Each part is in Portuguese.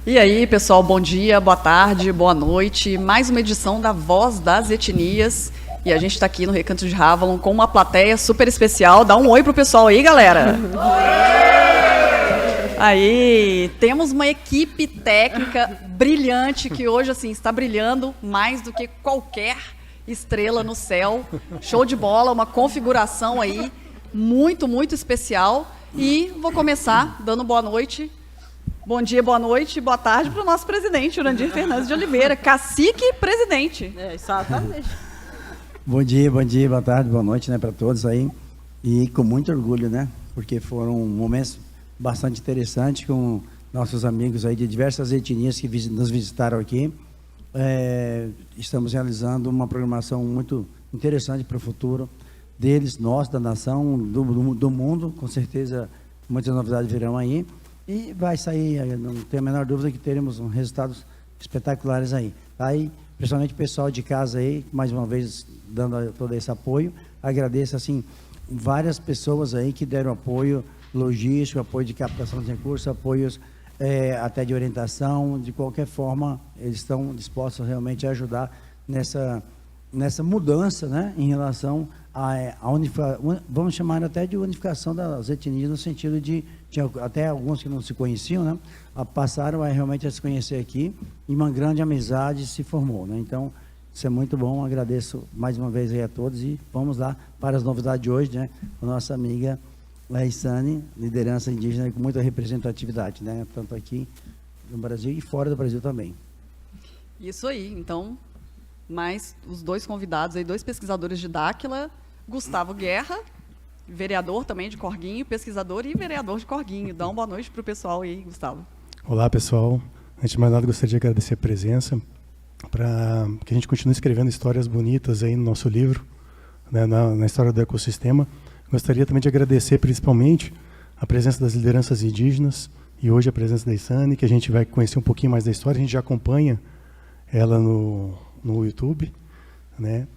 E aí, pessoal, bom dia, boa tarde, boa noite. Mais uma edição da Voz das Etnias. E a gente está aqui no Recanto de Ravalon com uma plateia super especial. Dá um oi pro pessoal aí, galera. Aí, temos uma equipe técnica brilhante que hoje assim está brilhando mais do que qualquer estrela no céu. Show de bola, uma configuração aí muito, muito especial. E vou começar dando boa noite. Bom dia, boa noite, boa tarde para o nosso presidente, Urandir Fernandes de Oliveira, cacique presidente. Exatamente. Bom dia, boa tarde, boa noite, né, para todos aí. E com muito orgulho, né, porque foram momentos bastante interessantes com nossos amigos aí de diversas etnias que nos visitaram aqui. Estamos realizando uma programação muito interessante para o futuro deles, nós, da nação, do mundo. Com certeza, muitas novidades virão aí. E vai sair, não tenho a menor dúvida que teremos resultados espetaculares aí. Aí, principalmente o pessoal de casa aí, mais uma vez dando todo esse apoio. Agradeço, assim, várias pessoas aí que deram apoio logístico, apoio de captação de recursos, apoios até de orientação. De qualquer forma, eles estão dispostos realmente a ajudar nessa mudança, né, em relação vamos chamar até de unificação das etnias, no sentido de até alguns que não se conheciam, né, passaram realmente a se conhecer aqui, e uma grande amizade se formou, né? Então, isso é muito bom. Agradeço mais uma vez aí a todos e vamos lá para as novidades de hoje, né, com a nossa amiga Laisane, liderança indígena com muita representatividade, né, tanto aqui no Brasil e fora do Brasil também. Isso aí, então, mais os dois convidados aí, dois pesquisadores de Dáquila, Gustavo Guerra, vereador também de Corguinho, pesquisador e vereador de Corguinho. Dá uma boa noite para o pessoal aí, Gustavo. Olá, pessoal. Antes de mais nada, gostaria de agradecer a presença, para que a gente continue escrevendo histórias bonitas aí no nosso livro, né, na história do ecossistema. Gostaria também de agradecer principalmente a presença das lideranças indígenas e hoje a presença da Isane, que a gente vai conhecer um pouquinho mais da história. A gente já acompanha ela no YouTube, né?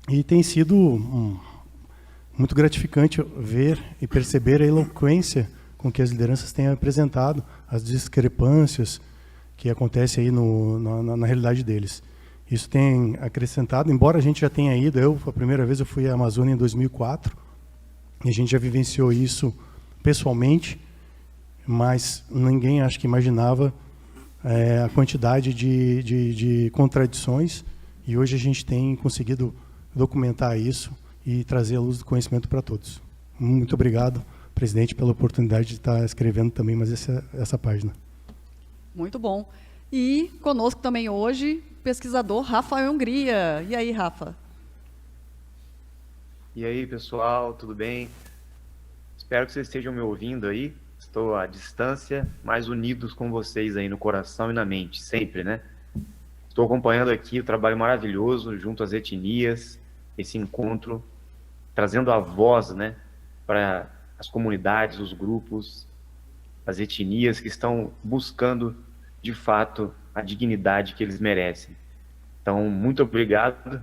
E tem sido muito gratificante ver e perceber a eloquência com que as lideranças têm apresentado as discrepâncias que acontecem aí na realidade deles. Isso tem acrescentado, embora a gente já tenha ido, a primeira vez eu fui à Amazônia em 2004, e a gente já vivenciou isso pessoalmente, mas ninguém acho que imaginava a quantidade de contradições, e hoje a gente tem conseguido documentar isso e trazer a luz do conhecimento para todos. Muito obrigado, presidente, pela oportunidade de estar escrevendo também mais essa página. Muito bom. E conosco também hoje, pesquisador Rafael Hungria. E aí, Rafa? E aí, pessoal, tudo bem? Espero que vocês estejam me ouvindo aí. Estou à distância, mas unidos com vocês aí no coração e na mente, sempre, né? Estou acompanhando aqui o trabalho maravilhoso junto às etnias, esse encontro, trazendo a voz, né, para as comunidades, os grupos, as etnias que estão buscando, de fato, a dignidade que eles merecem. Então, muito obrigado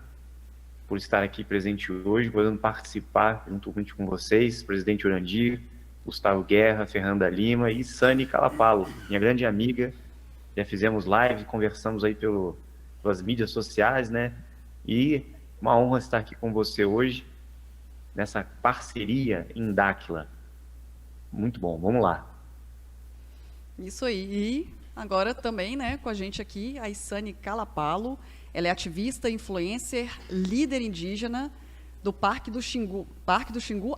por estar aqui presente hoje, podendo participar juntamente com vocês, presidente Urandir, Gustavo Guerra, Fernanda Lima e Sani Calapalo, minha grande amiga. Já fizemos live, conversamos aí pelas mídias sociais, né? E uma honra estar aqui com você hoje, nessa parceria em Dáquila. Muito bom, vamos lá. Isso aí. E agora também, né, com a gente aqui, a Isane Calapalo. Ela é ativista, influencer, líder indígena do Parque do Xingu,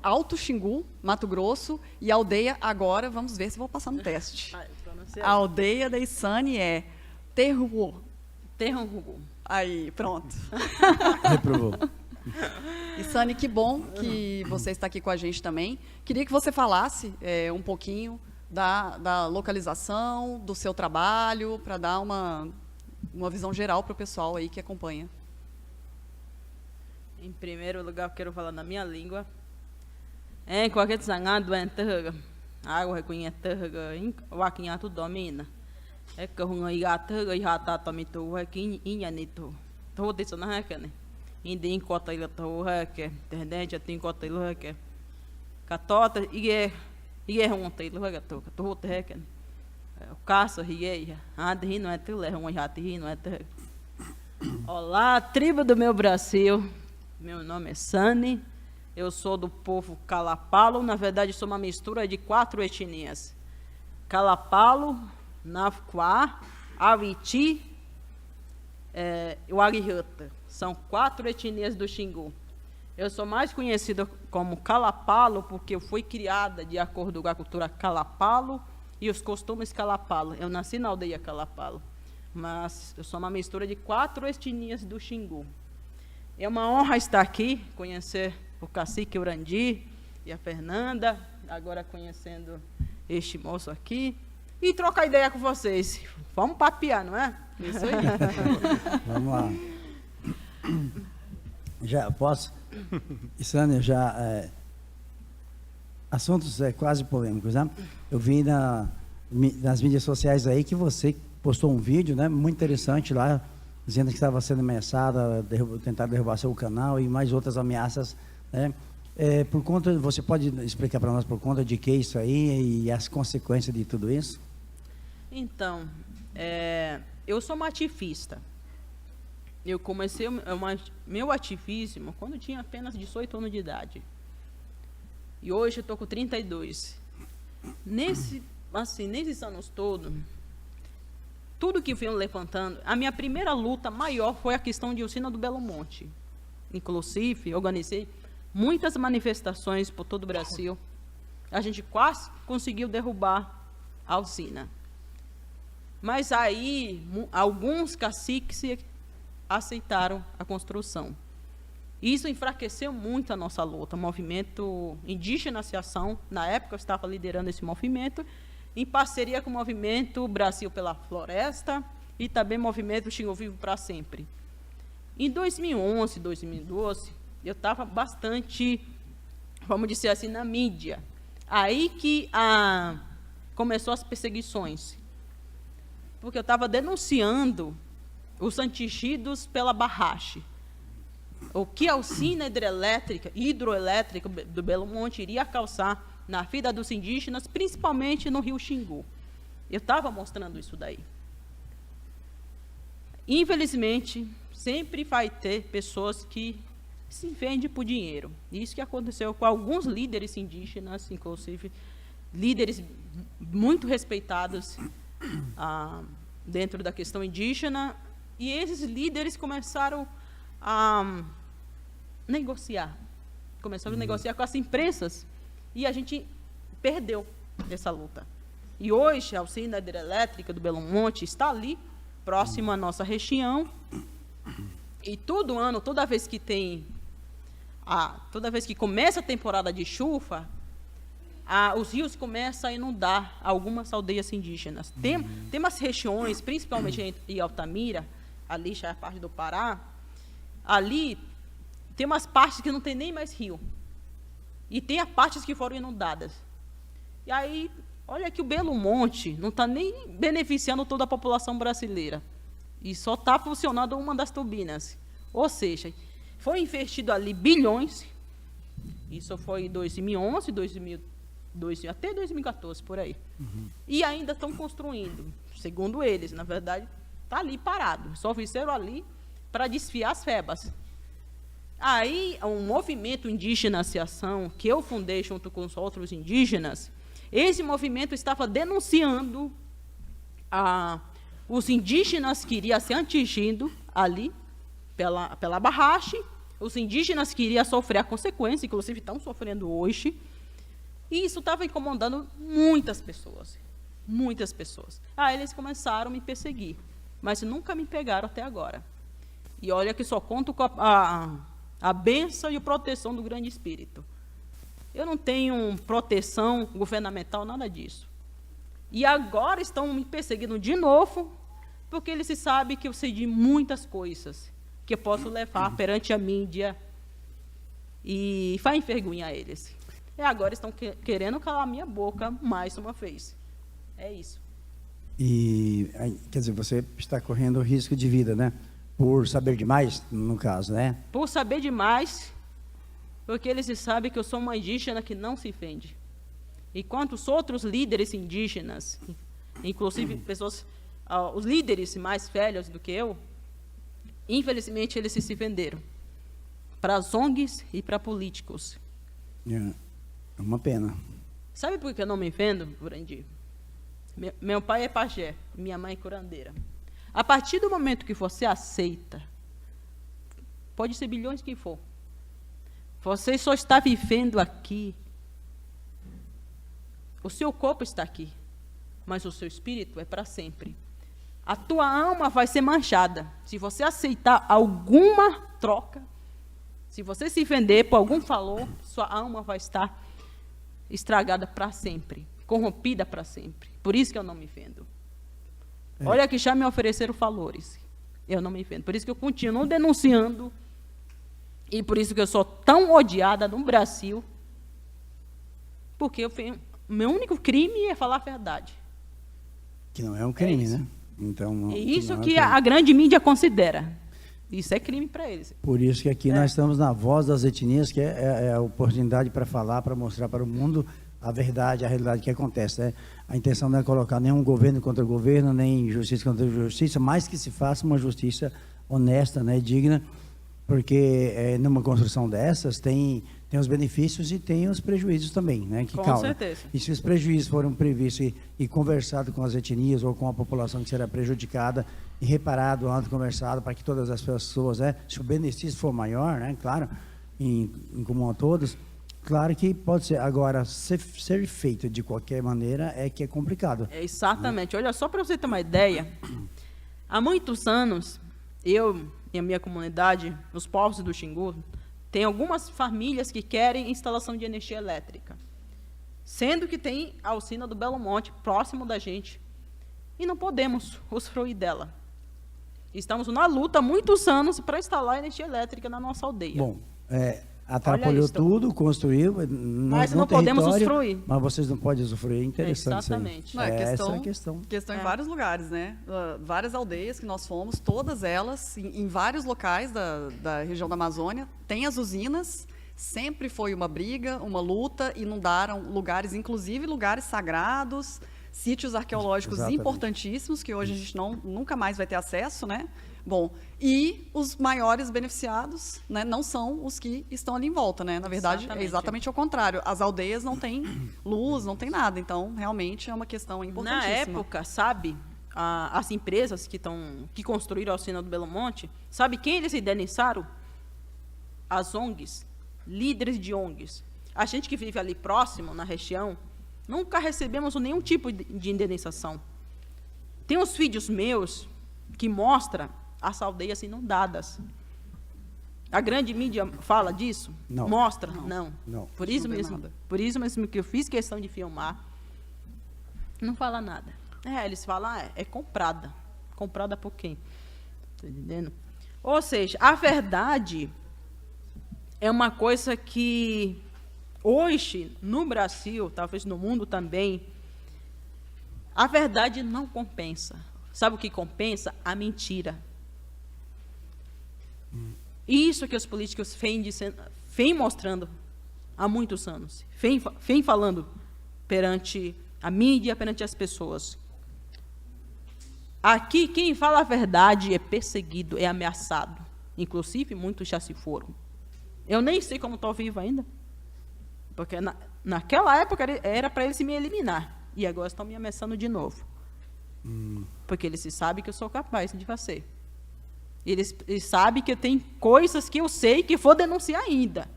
Alto Xingu, Mato Grosso, e a aldeia agora, vamos ver se vou passar no teste. A aldeia da Isane é Terruô. Aí, pronto. Reprovou. Isane, que bom que você está aqui com a gente também. Queria que você falasse um pouquinho da localização, do seu trabalho, para dar uma visão geral para o pessoal aí que acompanha. Em primeiro lugar, eu quero falar na minha língua. Em qualquer desangado, água reconhecida, o aquinhato domina. É que um igata e rata também tu aqui inhanito. Todo isso não é que né. Indim cota ele tu é que, entende? Tem cota ele é que. Catota e é um teilo é que tu é que. o caça rieia, não é tu, é um jati, não é tu. Olá, tribo do meu Brasil. Meu nome é Sani. Eu sou do povo Kalapalo. Na verdade, sou uma mistura de 4 etnias: Kalapalo, Nafquá, Awiti e Warihuta. São 4 etnias do Xingu. Eu sou mais conhecida como Kalapalo porque eu fui criada de acordo com a cultura Kalapalo e os costumes Kalapalo. Eu nasci na aldeia Kalapalo, mas eu sou uma mistura de 4 etnias do Xingu. É uma honra estar aqui, conhecer o cacique Urandi e a Fernanda, agora conhecendo este moço aqui, e trocar ideia com vocês. Vamos papear, não é? Isso aí. Vamos lá. Já posso? Sânia, assuntos quase polêmicos, né? Eu vi nas mídias sociais aí que você postou um vídeo, né, muito interessante lá, dizendo que estava sendo ameaçada, tentar derrubar seu canal e mais outras ameaças, né? Você pode explicar para nós por conta de que isso aí e as consequências de tudo isso? Então, eu sou uma ativista. Eu comecei meu ativismo quando eu tinha apenas 18 anos de idade. E hoje eu estou com 32. Nesses anos todos, tudo que venho levantando, a minha primeira luta maior foi a questão de Alcina do Belo Monte. Inclusive, organizei muitas manifestações por todo o Brasil. A gente quase conseguiu derrubar a Alcina. Mas aí, alguns caciques aceitaram a construção. Isso enfraqueceu muito a nossa luta. O movimento Indígena Associação, na época eu estava liderando esse movimento, em parceria com o movimento Brasil pela Floresta e também o movimento Xingu Vivo para Sempre. Em 2011, 2012, eu estava bastante, vamos dizer assim, na mídia. Aí que começou as perseguições. Porque eu estava denunciando os atingidos pela barragem. O que a usina hidroelétrica do Belo Monte iria causar na vida dos indígenas, principalmente no rio Xingu. Eu estava mostrando isso daí. Infelizmente, sempre vai ter pessoas que se vendem por dinheiro. Isso que aconteceu com alguns líderes indígenas, inclusive líderes muito respeitados dentro da questão indígena, e esses líderes começaram a negociar. Começaram a negociar com as empresas, e a gente perdeu essa luta. E hoje, a usina hidrelétrica do Belo Monte está ali, próximo à nossa região, e todo ano, toda vez que começa a temporada de chuva, os rios começam a inundar algumas aldeias indígenas. Tem umas regiões, principalmente em Altamira, ali já é a parte do Pará, ali tem umas partes que não tem nem mais rio. E tem as partes que foram inundadas. E aí, olha que o Belo Monte não está nem beneficiando toda a população brasileira. E só está funcionando uma das turbinas. Ou seja, foi investido ali bilhões. Isso foi em 2011, até 2014, por aí. E ainda estão construindo. Segundo eles, na verdade, está ali parado. Só fizeram ali para desfiar as febas. Aí, um movimento indígena associação, que eu fundei junto com os outros indígenas, esse movimento estava denunciando os indígenas que iriam ser atingidos ali pela barragem, os indígenas que iriam sofrer a consequência, inclusive estão sofrendo hoje, e isso estava incomodando muitas pessoas, muitas pessoas. Aí eles começaram a me perseguir, mas nunca me pegaram até agora. E olha que só conto com a bênção e a proteção do Grande Espírito. Eu não tenho proteção governamental, nada disso. E agora estão me perseguindo de novo, porque eles sabem que eu sei de muitas coisas que eu posso levar perante a mídia e vai envergonhar eles. E agora estão querendo calar a minha boca mais uma vez. É isso. E, quer dizer, você está correndo risco de vida, né? Por saber demais, no caso, né? Por saber demais, porque eles sabem que eu sou uma indígena que não se vende. Enquanto os outros líderes indígenas inclusive pessoas, os líderes mais velhos do que eu, infelizmente eles se venderam para as ONGs e para políticos. É uma pena. Sabe por que eu não me vendo, Urandir? Meu pai é pajé, minha mãe é curandeira. A partir do momento que você aceita, pode ser bilhões que for, você só está vivendo aqui. O seu corpo está aqui, mas o seu espírito é para sempre. A tua alma vai ser manchada. Se você aceitar alguma troca, se você se vender por algum valor, sua alma vai estar estragada para sempre, corrompida para sempre. Por isso que eu não me vendo. Olha que já me ofereceram valores. Eu não me vendo. Por isso que eu continuo denunciando. E por isso que eu sou tão odiada no Brasil. Porque meu único crime é falar a verdade. Que não é um crime, né? Então, É isso não é que um crime. a grande mídia considera. Isso é crime para eles. Por isso que aqui nós estamos na Voz das Etnias, que é a oportunidade para falar, para mostrar para o mundo a verdade, a realidade que acontece. Né? A intenção não é colocar nenhum governo contra o governo, nem justiça contra justiça, mas que se faça uma justiça honesta, né, digna, porque numa construção dessas tem os benefícios e tem os prejuízos também, né, que Com causam. certeza. E se os prejuízos forem previstos e conversado com as etnias ou com a população que será prejudicada e reparado antes conversado para que todas as pessoas, né, se o benefício for maior, né, claro, em comum a todos, claro que pode ser. Agora, ser feito de qualquer maneira é que é complicado. É, exatamente. Olha, só para você ter uma ideia, há muitos anos, eu e a minha comunidade, os povos do Xingu, tem algumas famílias que querem instalação de energia elétrica, sendo que tem a usina do Belo Monte próximo da gente, e não podemos usufruir dela. Estamos na luta há muitos anos para instalar energia elétrica na nossa aldeia. Bom, atrapalhou isso. tudo, construiu, Mas não podemos usufruir. Mas vocês não podem usufruir, é interessante Exatamente. isso Não, aí. é Essa é a questão. Questão em vários lugares, né? Várias aldeias que nós fomos, todas elas, em vários locais da região da Amazônia, tem as usinas, sempre foi uma briga, uma luta, inundaram lugares, inclusive lugares sagrados, sítios arqueológicos Exatamente. importantíssimos, que hoje a gente nunca mais vai ter acesso, né? Bom, e os maiores beneficiados, né, não são os que estão ali em volta, né? Na verdade, é exatamente ao contrário. As aldeias não têm luz, não tem nada. Então, realmente, é uma questão importantíssima. Na época, sabe, as empresas que construíram a usina do Belo Monte, sabe quem eles indenizaram? As ONGs, líderes de ONGs. A gente que vive ali próximo, na região, nunca recebemos nenhum tipo de indenização. Tem uns vídeos meus que mostram as aldeias inundadas. A grande mídia fala disso? Não. Mostra? Não. Por isso Não tem mesmo, nada. por isso mesmo que eu fiz questão de filmar. Não fala nada. Eles falam, é comprada. Comprada por quem? Tá entendendo? Ou seja, a verdade é uma coisa que hoje, no Brasil, talvez no mundo também, a verdade não compensa. Sabe o que compensa? A mentira. Isso que os políticos vêm mostrando há muitos anos. Vêm falando perante a mídia, perante as pessoas. Aqui, quem fala a verdade é perseguido, é ameaçado. Inclusive, muitos já se foram. Eu nem sei como estou vivo ainda. Porque naquela época era para eles me eliminar. E agora estão me ameaçando de novo. Porque eles sabem que eu sou capaz de fazer. Eles sabem que eu tenho coisas que eu sei que vou denunciar ainda.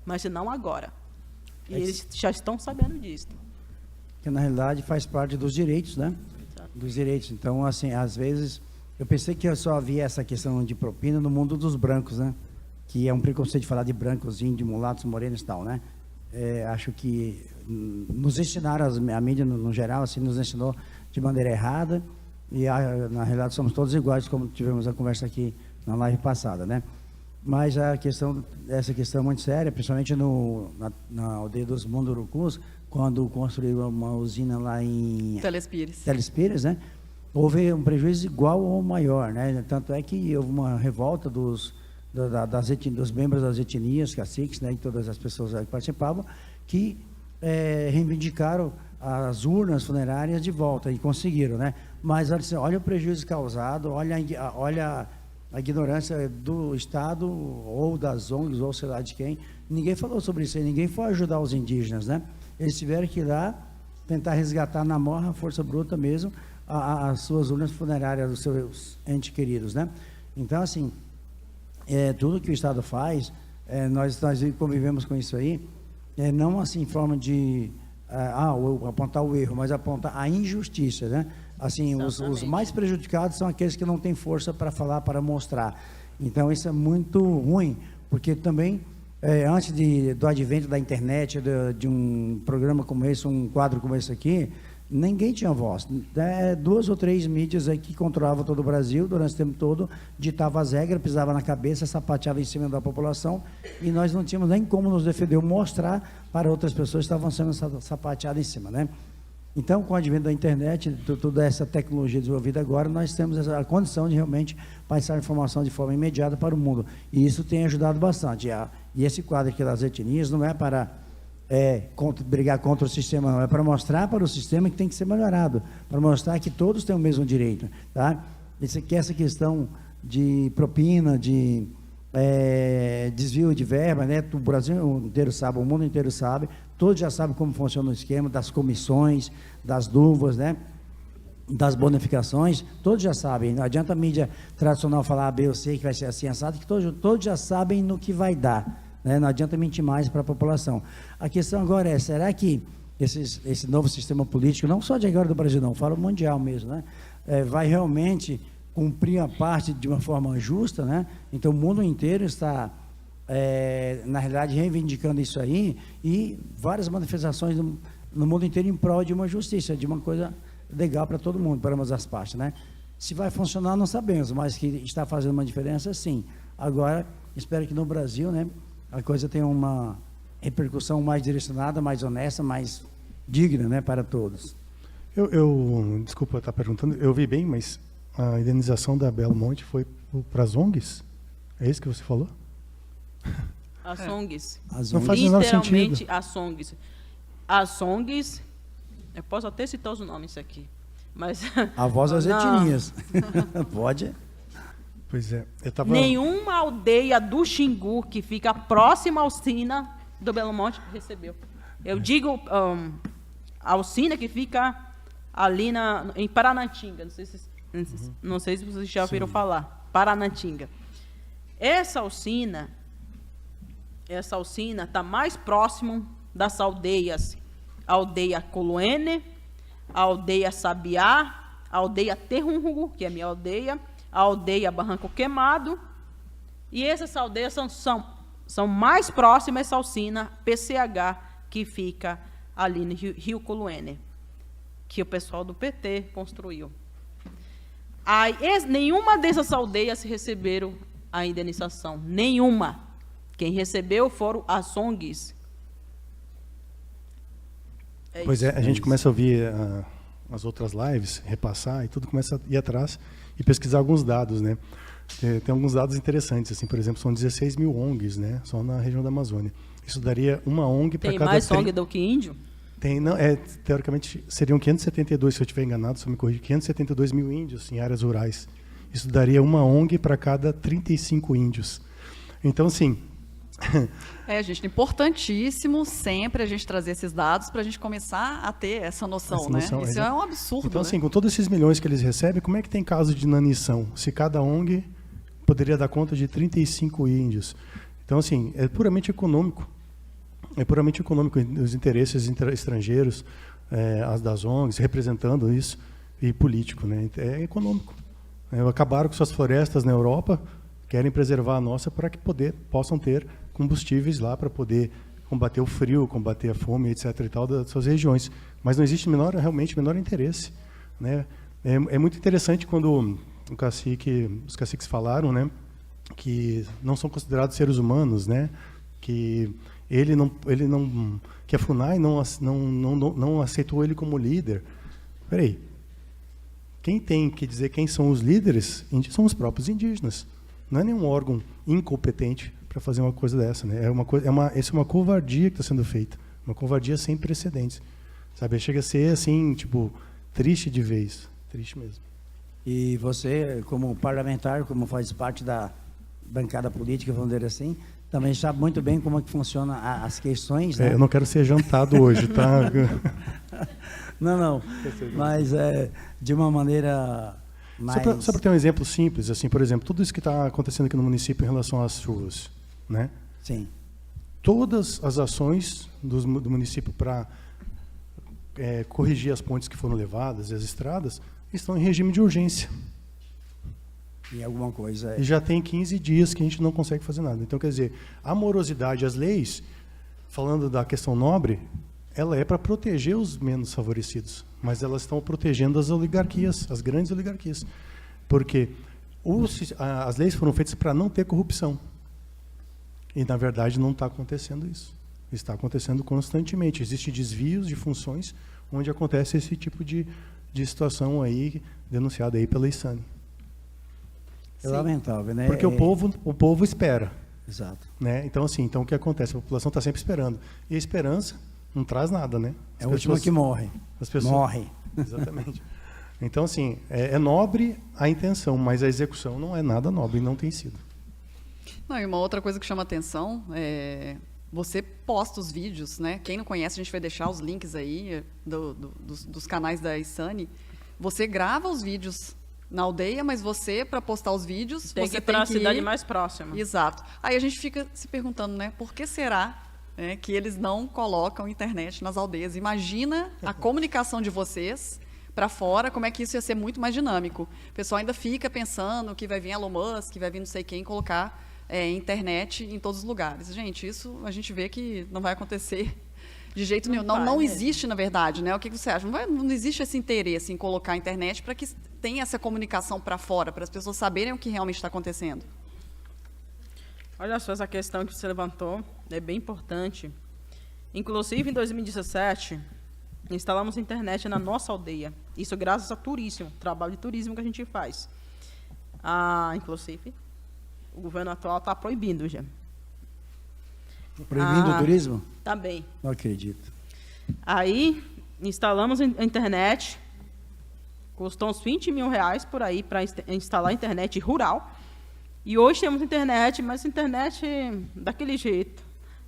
Mas não agora. E eles já estão sabendo disso. Que na realidade faz parte dos direitos, né? Exato. Dos direitos. Então, assim, às vezes, eu pensei que eu só havia essa questão de propina no mundo dos brancos, né? Que é um preconceito de falar de brancos, índios, mulatos, morenos e tal, né? Acho que nos ensinaram, a mídia no geral, assim, nos ensinou de maneira errada. E na realidade somos todos iguais, como tivemos a conversa aqui na live passada, né? Mas essa questão é muito séria, principalmente na aldeia dos Mundurucus, quando construíram uma usina lá em Telespires, né? Houve um prejuízo igual ou maior, né? Tanto é que houve uma revolta dos membros das etnias, caciques, né? E todas as pessoas que participavam, que reivindicaram as urnas funerárias de volta, e conseguiram, né? Mas olha o prejuízo causado, olha a ignorância do Estado, ou das ONGs, ou sei lá de quem. Ninguém falou sobre isso aí, ninguém foi ajudar os indígenas, né? Eles tiveram que ir lá tentar resgatar na morra, força bruta mesmo, as suas urnas funerárias dos seus entes queridos, né? Então, assim, tudo que o Estado faz, nós convivemos com isso aí, não assim em forma de apontar o erro, mas apontar a injustiça, né? Assim, os mais prejudicados são aqueles que não têm força para falar, para mostrar. Então, isso é muito ruim, porque também, antes do advento da internet, de um programa como esse, um quadro como esse aqui, ninguém tinha voz. 2 ou 3 mídias aí que controlavam todo o Brasil durante esse tempo todo, ditava as regras, pisava na cabeça, sapateava em cima da população, e nós não tínhamos nem como nos defender ou mostrar para outras pessoas que estavam sendo sapateadas em cima, né? Então, com o advento da internet, toda essa tecnologia desenvolvida agora, nós temos a condição de realmente passar a informação de forma imediata para o mundo, e isso tem ajudado bastante. E esse quadro aqui das etnias não é para brigar contra o sistema, não, é para mostrar para o sistema que tem que ser melhorado, para mostrar que todos têm o mesmo direito, tá? Essa questão de propina, de desvio de verba, né? O Brasil inteiro sabe, o mundo inteiro sabe, todos já sabem como funciona o esquema das comissões, das luvas, né? Das bonificações, todos já sabem. Não adianta a mídia tradicional falar A, B ou C, que vai ser assim, assado, que todos já sabem no que vai dar, né? Não adianta mentir mais para a população. A questão agora será que esse novo sistema político, não só de agora do Brasil, não, falo mundial mesmo, né? Vai realmente cumprir a parte de uma forma justa, né? Então, o mundo inteiro está, na realidade, reivindicando isso aí, e várias manifestações no mundo inteiro em prol de uma justiça, de uma coisa legal para todo mundo, para ambas as partes, né? Se vai funcionar, não sabemos, mas que está fazendo uma diferença, sim. Agora, espero que no Brasil, né, a coisa tenha uma repercussão mais direcionada, mais honesta, mais digna, né, para todos. Desculpa estar perguntando, eu vi bem, mas a indenização da Belo Monte foi para as ONGs? É isso que você falou? As ONGs. Não faz o menor sentido. Literalmente, as ONGs, eu posso até citar os nomes aqui, mas... A voz das etnias. Pode? Pois é. Nenhuma aldeia do Xingu que fica próxima à usina do Belo Monte recebeu. Eu digo a usina que fica ali em Paranatinga, não sei se vocês já ouviram falar, Paranatinga. Essa usina está mais próximo das aldeias, a aldeia Coluene, a aldeia Sabiá, a aldeia Terrungo, que é a minha aldeia, a aldeia Barranco Queimado, e essas aldeias são mais próximas a essa usina PCH, que fica ali no Rio Coluene, que o pessoal do PT construiu. Nenhuma dessas aldeias receberam a indenização, nenhuma. Quem recebeu foram as ONGs. Pois é, a gente começa a ouvir as outras lives, repassar, e tudo começa a ir atrás e pesquisar alguns dados, né? Tem alguns dados interessantes, assim, por exemplo, são 16 mil ONGs, né? Só na região da Amazônia. Isso daria uma ONG para cada... Tem mais ONG do que índio? Não, teoricamente seriam 572, se eu estiver enganado, só me corrija, 572 mil índios em áreas rurais. Isso daria uma ONG para cada 35 índios. Então, assim... gente, importantíssimo sempre a gente trazer esses dados para a gente começar a ter essa noção, né? Isso é um absurdo, então, né? assim, com todos esses milhões que eles recebem, como é que tem caso de inanição? Se cada ONG poderia dar conta de 35 índios. Então, assim, é puramente econômico. É puramente econômico, os interesses estrangeiros, as das ONGs, representando isso, e político, né? É econômico. Acabaram com suas florestas na Europa, querem preservar a nossa para que possam ter combustíveis lá para poder combater o frio, combater a fome, etc. e tal, das suas regiões. Mas não existe realmente menor interesse, né? É muito interessante quando os caciques falaram, né, que não são considerados seres humanos, né? Que que a FUNAI não aceitou ele como líder. Peraí, quem tem que dizer quem são os líderes são os próprios indígenas. Não é nenhum órgão incompetente para fazer uma coisa dessa, né? Essa é uma covardia que está sendo feita, uma covardia sem precedentes, sabe? Chega a ser, assim, tipo, triste de vez. Triste mesmo. E você, como parlamentar, como faz parte da bancada política, vamos dizer assim, também sabe muito bem como é que funciona as questões, né? Eu não quero ser jantado hoje, tá? Não. Mas de uma maneira mais... Só para ter um exemplo simples, assim, por exemplo, tudo isso que está acontecendo aqui no município em relação às chuvas, né? Sim. Todas as ações do município para corrigir as pontes que foram levadas e as estradas estão em regime de urgência. Em alguma coisa. E já tem 15 dias que a gente não consegue fazer nada. Então, quer dizer, a morosidade, as leis, falando da questão nobre, ela é para proteger os menos favorecidos, mas elas estão protegendo as oligarquias, as grandes oligarquias. Porque as leis foram feitas para não ter corrupção. E, na verdade, não está acontecendo isso. Está acontecendo constantemente. Existem desvios de funções onde acontece esse tipo de situação aí, denunciada aí pela ISANI. É lamentável, né? Porque o povo espera. Exato. Né? Então, assim, o que acontece? A população está sempre esperando. E a esperança não traz nada, né? É a última que morre. As pessoas... Morre. Exatamente. Então, assim, é nobre a intenção, mas a execução não é nada nobre e não tem sido. Não, e uma outra coisa que chama atenção é você posta os vídeos, né? Quem não conhece, a gente vai deixar os links aí dos canais da ISANI. Você grava os vídeos na aldeia, mas você, para postar os vídeos, tem você que ir para a tem que cidade ir... mais próxima. Exato. Aí a gente fica se perguntando, né? Por que será, né, que eles não colocam internet nas aldeias? Imagina a comunicação de vocês para fora, como é que isso ia ser muito mais dinâmico. O pessoal ainda fica pensando que vai vir Elon Musk, que vai vir não sei quem colocar internet em todos os lugares. Gente, isso a gente vê que não vai acontecer de jeito nenhum. Não existe, na verdade, né? O que você acha? Não existe esse interesse em colocar a internet para que tenha essa comunicação para fora, para as pessoas saberem o que realmente está acontecendo. Olha só, essa questão que você levantou é bem importante. Inclusive, em 2017, instalamos internet na nossa aldeia. Isso graças ao turismo, trabalho de turismo que a gente faz. Inclusive, o governo atual está proibindo já. Proibindo o turismo? Também. Não acredito. Aí, instalamos a internet, custou uns 20 mil reais por aí para instalar a internet rural. E hoje temos internet, mas internet daquele jeito,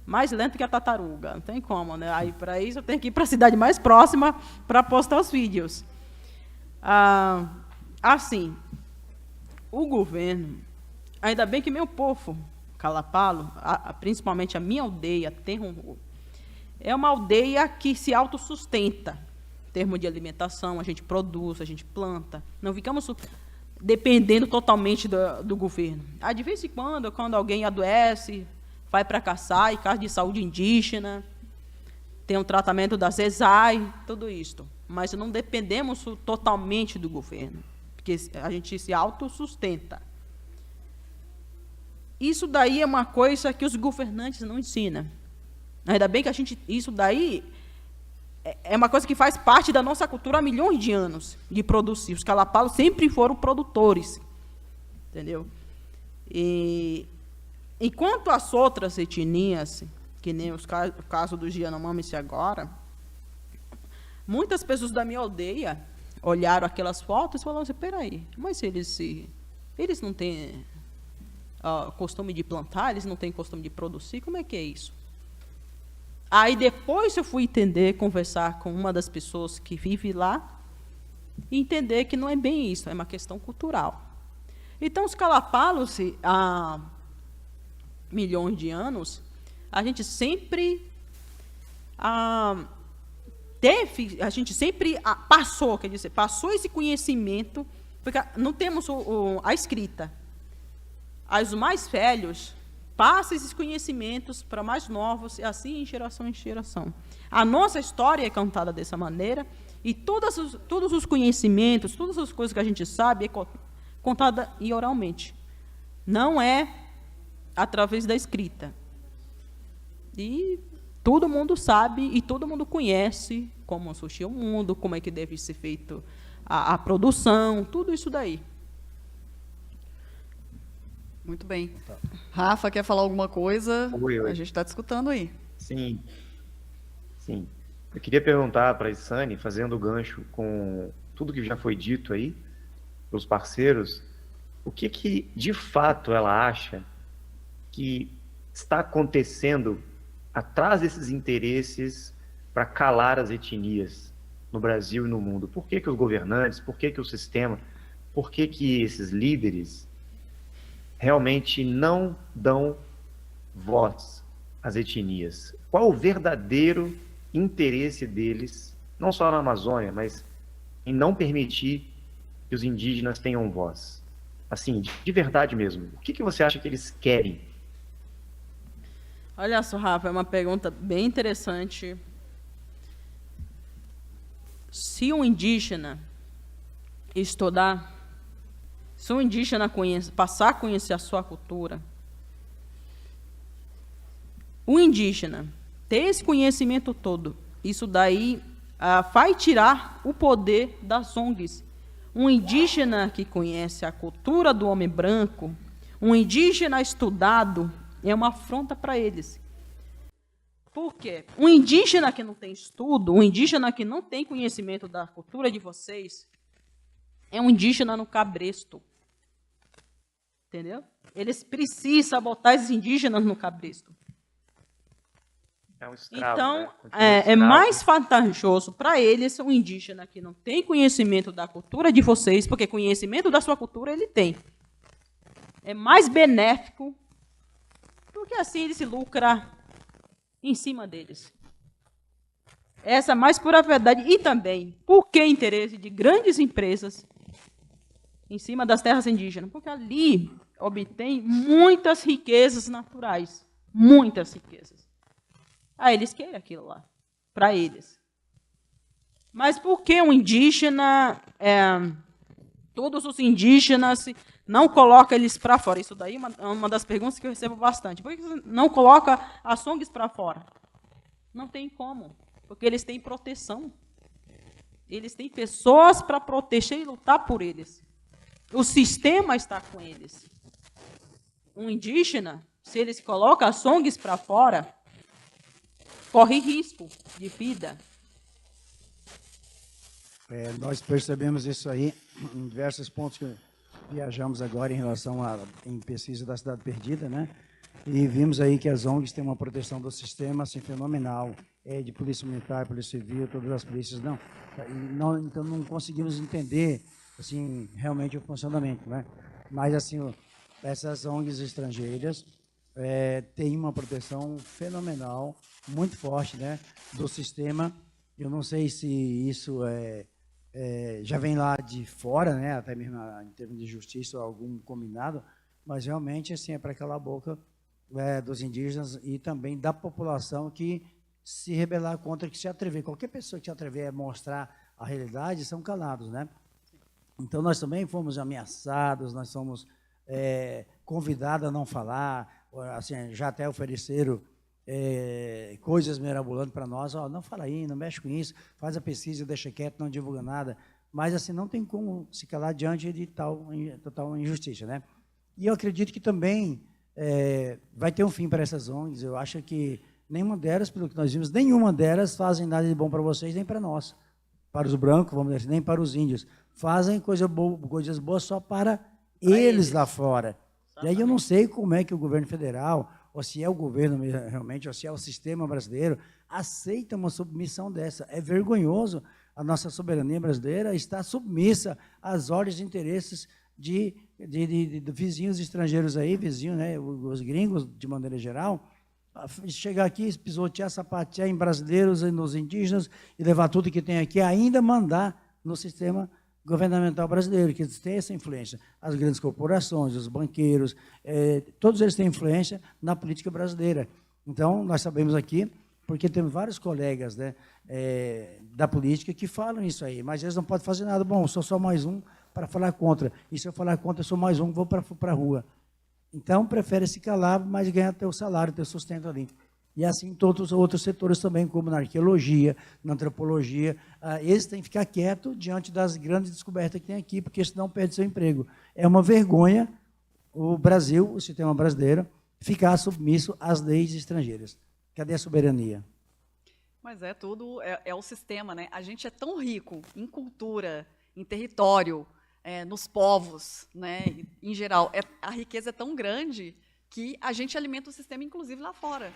mais lento que a tartaruga, não tem como, né? Aí, para isso, eu tenho que ir para a cidade mais próxima para postar os vídeos. Assim, o governo, ainda bem que meu povo, Calapalo, principalmente a minha aldeia, Terronru, é uma aldeia que se autossustenta. Em termos de alimentação, a gente produz, a gente planta. Não ficamos dependendo totalmente do governo. De vez em quando alguém adoece, vai para caçar, e caso de saúde indígena, tem um tratamento da CESAI, tudo isso. Mas não dependemos totalmente do governo, porque a gente se autossustenta. Isso daí é uma coisa que os governantes não ensinam. Ainda bem que isso daí é uma coisa que faz parte da nossa cultura há milhões de anos, de produzir. Os calapalos sempre foram produtores, entendeu? E enquanto as outras etnias, que nem o caso dos Yanomamis agora, muitas pessoas da minha aldeia olharam aquelas fotos e falaram assim, peraí, mas eles não têm costume de plantar, eles não têm costume de produzir, como é que é isso? Aí depois eu fui entender, conversar com uma das pessoas que vive lá, e entender que não é bem isso, é uma questão cultural. Então, os calapalos, há milhões de anos, a gente sempre passou, quer dizer, passou esse conhecimento, porque não temos a escrita. Os mais velhos passam esses conhecimentos para mais novos, e assim em geração. A nossa história é contada dessa maneira, e todos os conhecimentos, todas as coisas que a gente sabe, é contada oralmente. Não é através da escrita. E todo mundo sabe, e todo mundo conhece como surgiu o mundo, como é que deve ser feito a produção, tudo isso daí. Muito bem. Rafa, quer falar alguma coisa? Oi. A gente está discutindo aí. Sim. Eu queria perguntar para a Isane, fazendo gancho com tudo que já foi dito aí pelos parceiros, o que de fato ela acha que está acontecendo atrás desses interesses para calar as etnias no Brasil e no mundo? Por que os governantes, por que o sistema, por que esses líderes realmente não dão voz às etnias? Qual o verdadeiro interesse deles, não só na Amazônia, mas em não permitir que os indígenas tenham voz? Assim, de verdade mesmo, o que você acha que eles querem? Olha só, Rafa, é uma pergunta bem interessante. Se um indígena estudar, se um indígena passar a conhecer a sua cultura, o indígena ter esse conhecimento todo, isso daí vai tirar o poder das ONGs. Um indígena que conhece a cultura do homem branco, um indígena estudado, é uma afronta para eles. Por quê? Um indígena que não tem estudo, um indígena que não tem conhecimento da cultura de vocês, é um indígena no cabresto. Entendeu? Eles precisam botar esses indígenas no cabresto. É um escravo, Então, né? é Escravo. mais vantajoso para eles um indígena que não tem conhecimento da cultura de vocês, porque conhecimento da sua cultura ele tem. É mais benéfico, porque assim ele se lucra em cima deles. Essa é a mais pura verdade. E também, por que interesse de grandes empresas em cima das terras indígenas? Porque ali obtém muitas riquezas naturais. Muitas riquezas. Ah, eles querem aquilo lá, para eles. Mas por que um indígena, todos os indígenas, não coloca eles para fora? Isso daí é uma das perguntas que eu recebo bastante. Por que você não coloca as ONGs para fora? Não tem como, porque eles têm proteção. Eles têm pessoas para proteger e lutar por eles. O sistema está com eles. Um indígena, se eles colocam as ONGs para fora, corre risco de vida. Nós percebemos isso aí em diversos pontos que viajamos agora em relação em pesquisa da Cidade Perdida, né? E vimos aí que as ONGs têm uma proteção do sistema assim, fenomenal, de polícia militar, polícia civil, todas as polícias, então não conseguimos entender assim, realmente o funcionamento, né? Mas assim, essas ONGs estrangeiras têm uma proteção fenomenal, muito forte, né, do sistema. Eu não sei se isso já vem lá de fora, né, até mesmo em termos de justiça ou algum combinado, mas realmente assim, é para calar a boca dos indígenas e também da população que se rebelar contra, que se atrever. Qualquer pessoa que se atrever a mostrar a realidade são calados, né? Então, nós também fomos ameaçados, nós somos convidados a não falar, assim, já até ofereceram coisas mirabolantes para nós, não fala aí, não mexe com isso, faz a pesquisa, deixa quieto, não divulga nada, mas assim, não tem como se calar diante de total injustiça, né? E eu acredito que também vai ter um fim para essas ONGs. Eu acho que nenhuma delas, pelo que nós vimos, nenhuma delas fazem nada de bom para vocês, nem para nós, para os brancos, vamos dizer, nem para os índios. Fazem coisas boas só para eles lá fora. E aí eu não sei como é que o governo federal, ou se é o governo realmente, ou se é o sistema brasileiro, aceita uma submissão dessa. É vergonhoso a nossa soberania brasileira estar submissa às ordens e interesses de vizinhos estrangeiros aí, vizinhos, né, os gringos, de maneira geral, chegar aqui, pisotear, sapatear em brasileiros e nos indígenas e levar tudo que tem aqui, ainda mandar no sistema governamental brasileiro, que tem essa influência. As grandes corporações, os banqueiros, todos eles têm influência na política brasileira. Então, nós sabemos aqui, porque temos vários colegas, né, da política que falam isso aí, mas eles não podem fazer nada. Bom, eu sou só mais um para falar contra. E se eu falar contra, eu sou mais um, vou para a rua. Então, prefere se calar, mas ganhar teu salário, teu sustento ali. E assim todos os outros setores também, como na arqueologia, na antropologia, eles têm que ficar quietos diante das grandes descobertas que tem aqui, porque senão perde seu emprego. É uma vergonha o Brasil, o sistema brasileiro, ficar submisso às leis estrangeiras. Cadê a soberania? Mas é tudo, é o sistema, né? A gente é tão rico em cultura, em território, nos povos, né? Em geral, a riqueza é tão grande que a gente alimenta o sistema, inclusive lá fora,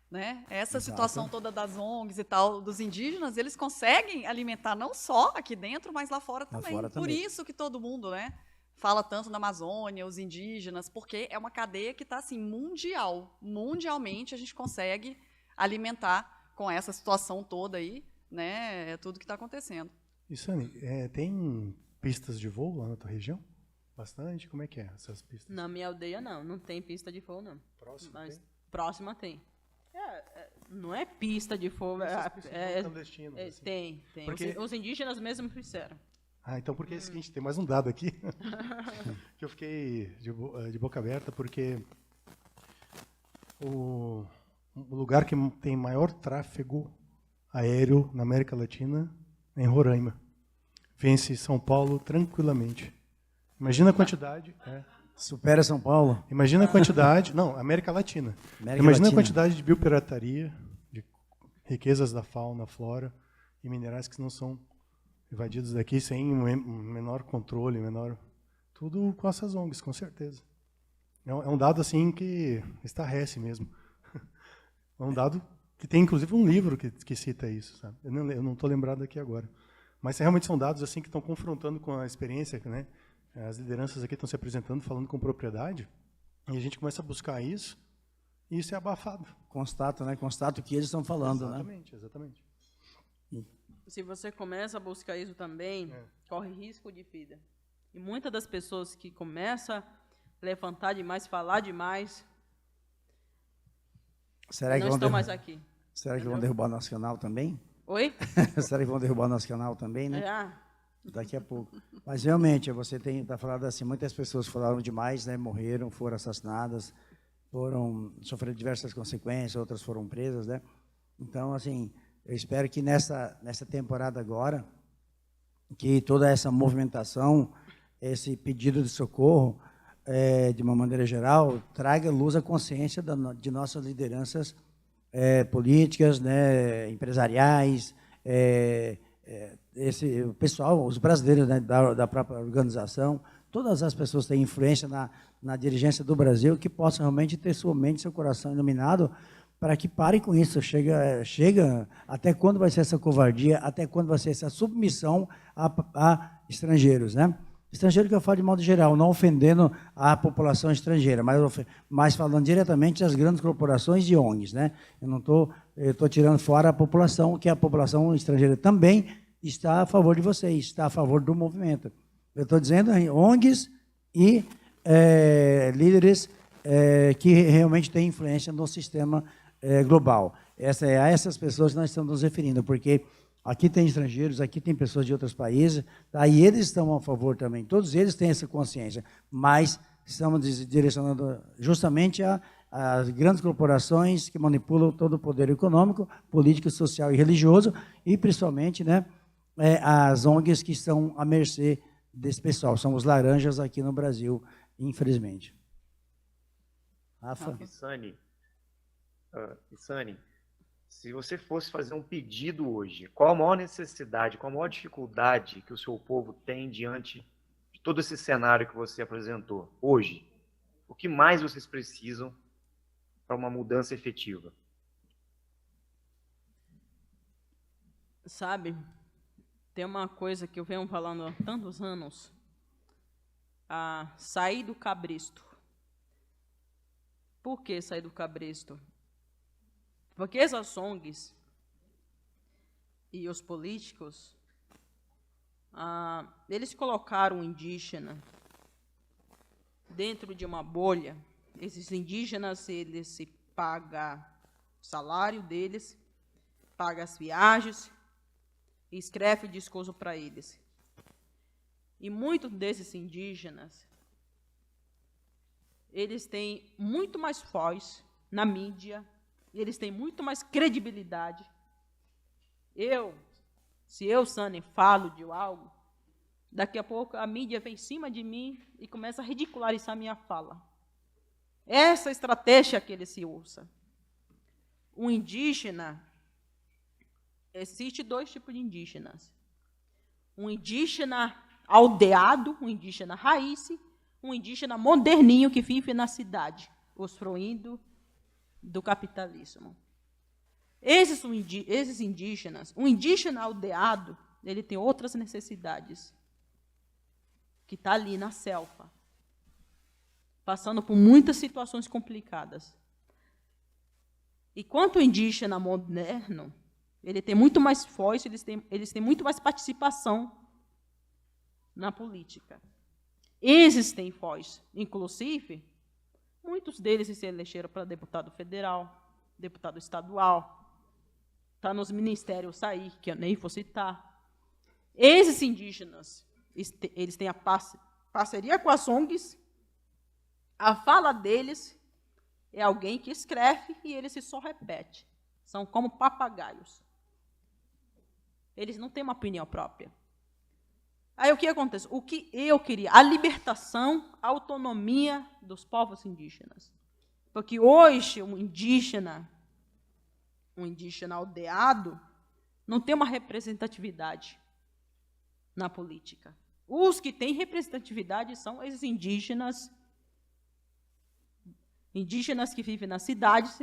né? Essa Exato. situação toda das ONGs e tal, dos indígenas, eles conseguem alimentar não só aqui dentro, mas lá fora Lá também. fora Por também. isso que todo mundo, né? Fala tanto na Amazônia, os indígenas, porque é uma cadeia que está assim mundial. Mundialmente a gente consegue alimentar com essa situação toda aí, né? É tudo que está acontecendo. E, Sani, tem pistas de voo lá na tua região? Bastante? Como é que é essas pistas? Na minha aldeia, não tem pista de fogo, não. Próximo Mas tem? próxima tem. Não é pista de fogo, Essas pistas de voo clandestinas, assim. tem. Porque- Os indígenas mesmo fizeram. Ah, então porque é o seguinte, tem mais um dado aqui, que eu fiquei de boca aberta, porque o lugar que tem maior tráfego aéreo na América Latina é em Roraima. Vence São Paulo tranquilamente. Imagina a quantidade. Supera São Paulo. Imagina a quantidade. Não, América Latina. América Imagina Latina. a quantidade de biopirataria, de riquezas da fauna, flora e minerais que não são invadidos daqui sem um menor controle, tudo com essas ONGs, com certeza. É um dado assim que estarrece mesmo. É um dado que tem inclusive um livro que cita isso, sabe? Eu não estou lembrado aqui agora. Mas realmente são dados assim que estão confrontando com a experiência, né? As lideranças aqui estão se apresentando, falando com propriedade, e a gente começa a buscar isso, e isso é abafado. Constato, né? Constato o que eles estão falando, Exatamente. Se você começa a buscar isso também, corre risco de vida. E muitas das pessoas que começam a levantar demais, falar demais, Será que não vão estão derrubar? mais aqui. Será que vão derrubar o nosso canal também? Oi? Será que vão derrubar o nosso canal também, né? Já. Daqui a pouco. Mas realmente, você está falando assim, muitas pessoas falaram demais, né? Morreram, foram assassinadas, sofreram diversas consequências, outras foram presas, né? Então, assim, eu espero que nessa temporada agora, que toda essa movimentação, esse pedido de socorro, de uma maneira geral, traga luz à consciência de nossas lideranças políticas, né, empresariais, o pessoal, os brasileiros, né, da própria organização, todas as pessoas que têm influência na dirigência do Brasil, que possam realmente ter sua mente, seu coração iluminado, para que parem com isso. Chega até quando vai ser essa covardia, até quando vai ser essa submissão a estrangeiros, né? Estrangeiro que eu falo de modo geral, não ofendendo a população estrangeira, mas falando diretamente das grandes corporações e ONGs, né? Eu estou tirando fora a população, que a população estrangeira também está a favor de vocês, está a favor do movimento. Eu estou dizendo ONGs e líderes que realmente têm influência no sistema global. A essas pessoas nós estamos nos referindo, porque aqui tem estrangeiros, aqui tem pessoas de outros países, tá? E eles estão a favor também, todos eles têm essa consciência, mas estamos direcionando justamente às grandes corporações que manipulam todo o poder econômico, político, social e religioso, e principalmente, né, as ONGs que estão à mercê desse pessoal, são os laranjas aqui no Brasil, infelizmente. Rafa? Sani, se você fosse fazer um pedido hoje, qual a maior necessidade, qual a maior dificuldade que o seu povo tem diante de todo esse cenário que você apresentou hoje? O que mais vocês precisam para uma mudança efetiva? Sabe, tem uma coisa que eu venho falando há tantos anos, sair do cabresto. Por que sair do cabresto? Porque essas ONGs e os políticos, eles colocaram o indígena dentro de uma bolha. Esses indígenas, eles se pagam o salário deles, pagam as viagens, e escreve discurso para eles. E muitos desses indígenas, eles têm muito mais voz na mídia, eles têm muito mais credibilidade. Se eu, Sani, falo de algo, daqui a pouco a mídia vem em cima de mim e começa a ridicularizar a minha fala. Essa estratégia que ele se usa. O indígena, Existe 2 tipos de indígenas. Um indígena aldeado, um indígena raiz, um indígena moderninho que vive na cidade, usufruindo do capitalismo. Esses indígenas, um indígena aldeado, ele tem outras necessidades, que está ali na selva, passando por muitas situações complicadas. Enquanto o indígena moderno, ele tem muito mais voz, eles têm muito mais participação na política. Esses têm voz. Inclusive, muitos deles se elegeram para deputado federal, deputado estadual, está nos ministérios aí, que eu nem vou citar. Esses indígenas, eles têm a parceria com as ONGs, a fala deles é alguém que escreve e ele só repete. São como papagaios. Eles não têm uma opinião própria. Aí o que acontece? O que eu queria? A libertação, a autonomia dos povos indígenas. Porque hoje um indígena aldeado, não tem uma representatividade na política. Os que têm representatividade são esses indígenas que vivem nas cidades,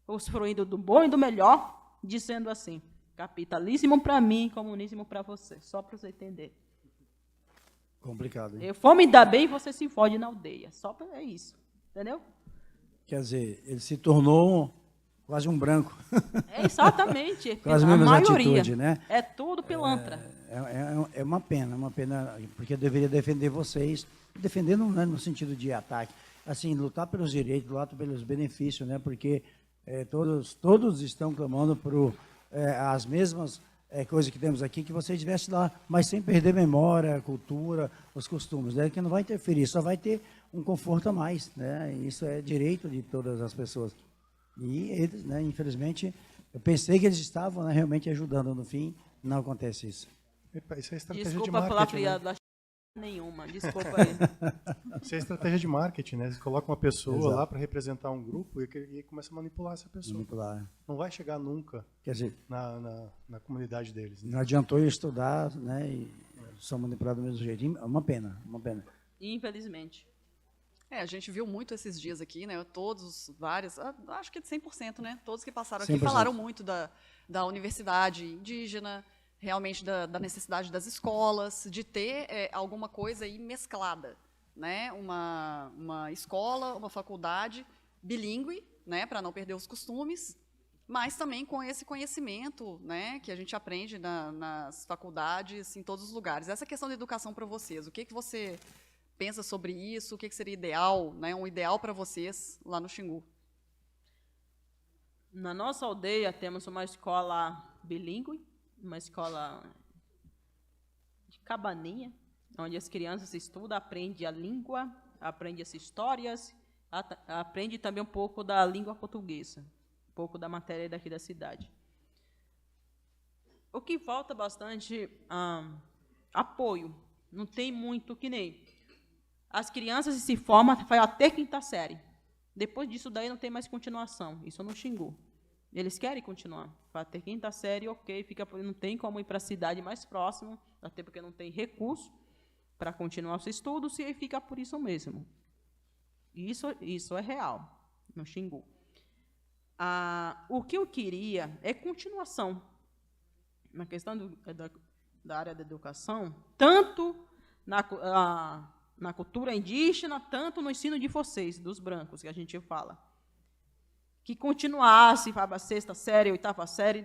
usufruindo do bom e do melhor, dizendo assim: capitalismo para mim, comunismo para você. Só para você entender. Complicado, hein? Eu for me dar bem, você se fode na aldeia. É isso. Entendeu? Quer dizer, ele se tornou quase um branco. É exatamente. Quase a a mesma maioria. atitude, né? É tudo pilantra. É uma pena, porque eu deveria defender vocês, defendendo, né, no sentido de ataque, assim, lutar pelos direitos, lutar pelos benefícios, né? Porque todos estão clamando por as mesmas coisas que temos aqui, que você estivesse lá, mas sem perder memória, cultura, os costumes, né? Que não vai interferir, só vai ter um conforto a mais, né? Isso é direito de todas as pessoas. E eles, né, infelizmente, eu pensei que eles estavam, né, realmente ajudando, no fim, não acontece isso. Epa, isso é estratégia de Desculpa falar marketing, né? criado nenhuma, desculpa aí. Isso é estratégia de marketing, né? Você coloca uma pessoa Exato. lá para representar um grupo e começa a manipular essa pessoa. Manipular. Não vai chegar nunca Quer dizer, na comunidade deles. Né? não adiantou eu estudar, né, e são manipulados do mesmo jeito. É uma pena, uma pena. Infelizmente. A gente viu muito esses dias aqui, né? Todos, vários, acho que de 100%, né? Todos que passaram 100%. aqui falaram muito da universidade indígena, realmente da necessidade das escolas, de ter alguma coisa aí mesclada, né? Uma escola, uma faculdade bilíngue, né? Para não perder os costumes, mas também com esse conhecimento, né? Que a gente aprende nas faculdades, em todos os lugares. Essa questão da educação para vocês, o que você pensa sobre isso? O que seria ideal, né? Um ideal para vocês lá no Xingu? Na nossa aldeia temos uma escola bilíngue, uma escola de cabaninha, onde as crianças estudam, aprendem a língua, aprendem as histórias, aprendem também um pouco da língua portuguesa, um pouco da matéria daqui da cidade. O que falta bastante apoio. Não tem muito que nem. As crianças se formam até 5ª série. Depois disso daí não tem mais continuação. Isso no Xingu. Eles querem continuar. Vai ter 5ª série, ok, não tem como ir para a cidade mais próxima, até porque não tem recurso para continuar os estudos, e fica por isso mesmo. Isso é real no Xingu. O que eu queria é continuação na questão da área da educação, tanto na cultura indígena, tanto no ensino de vocês, dos brancos, que a gente fala. Que continuasse para a 6ª série, 8ª série,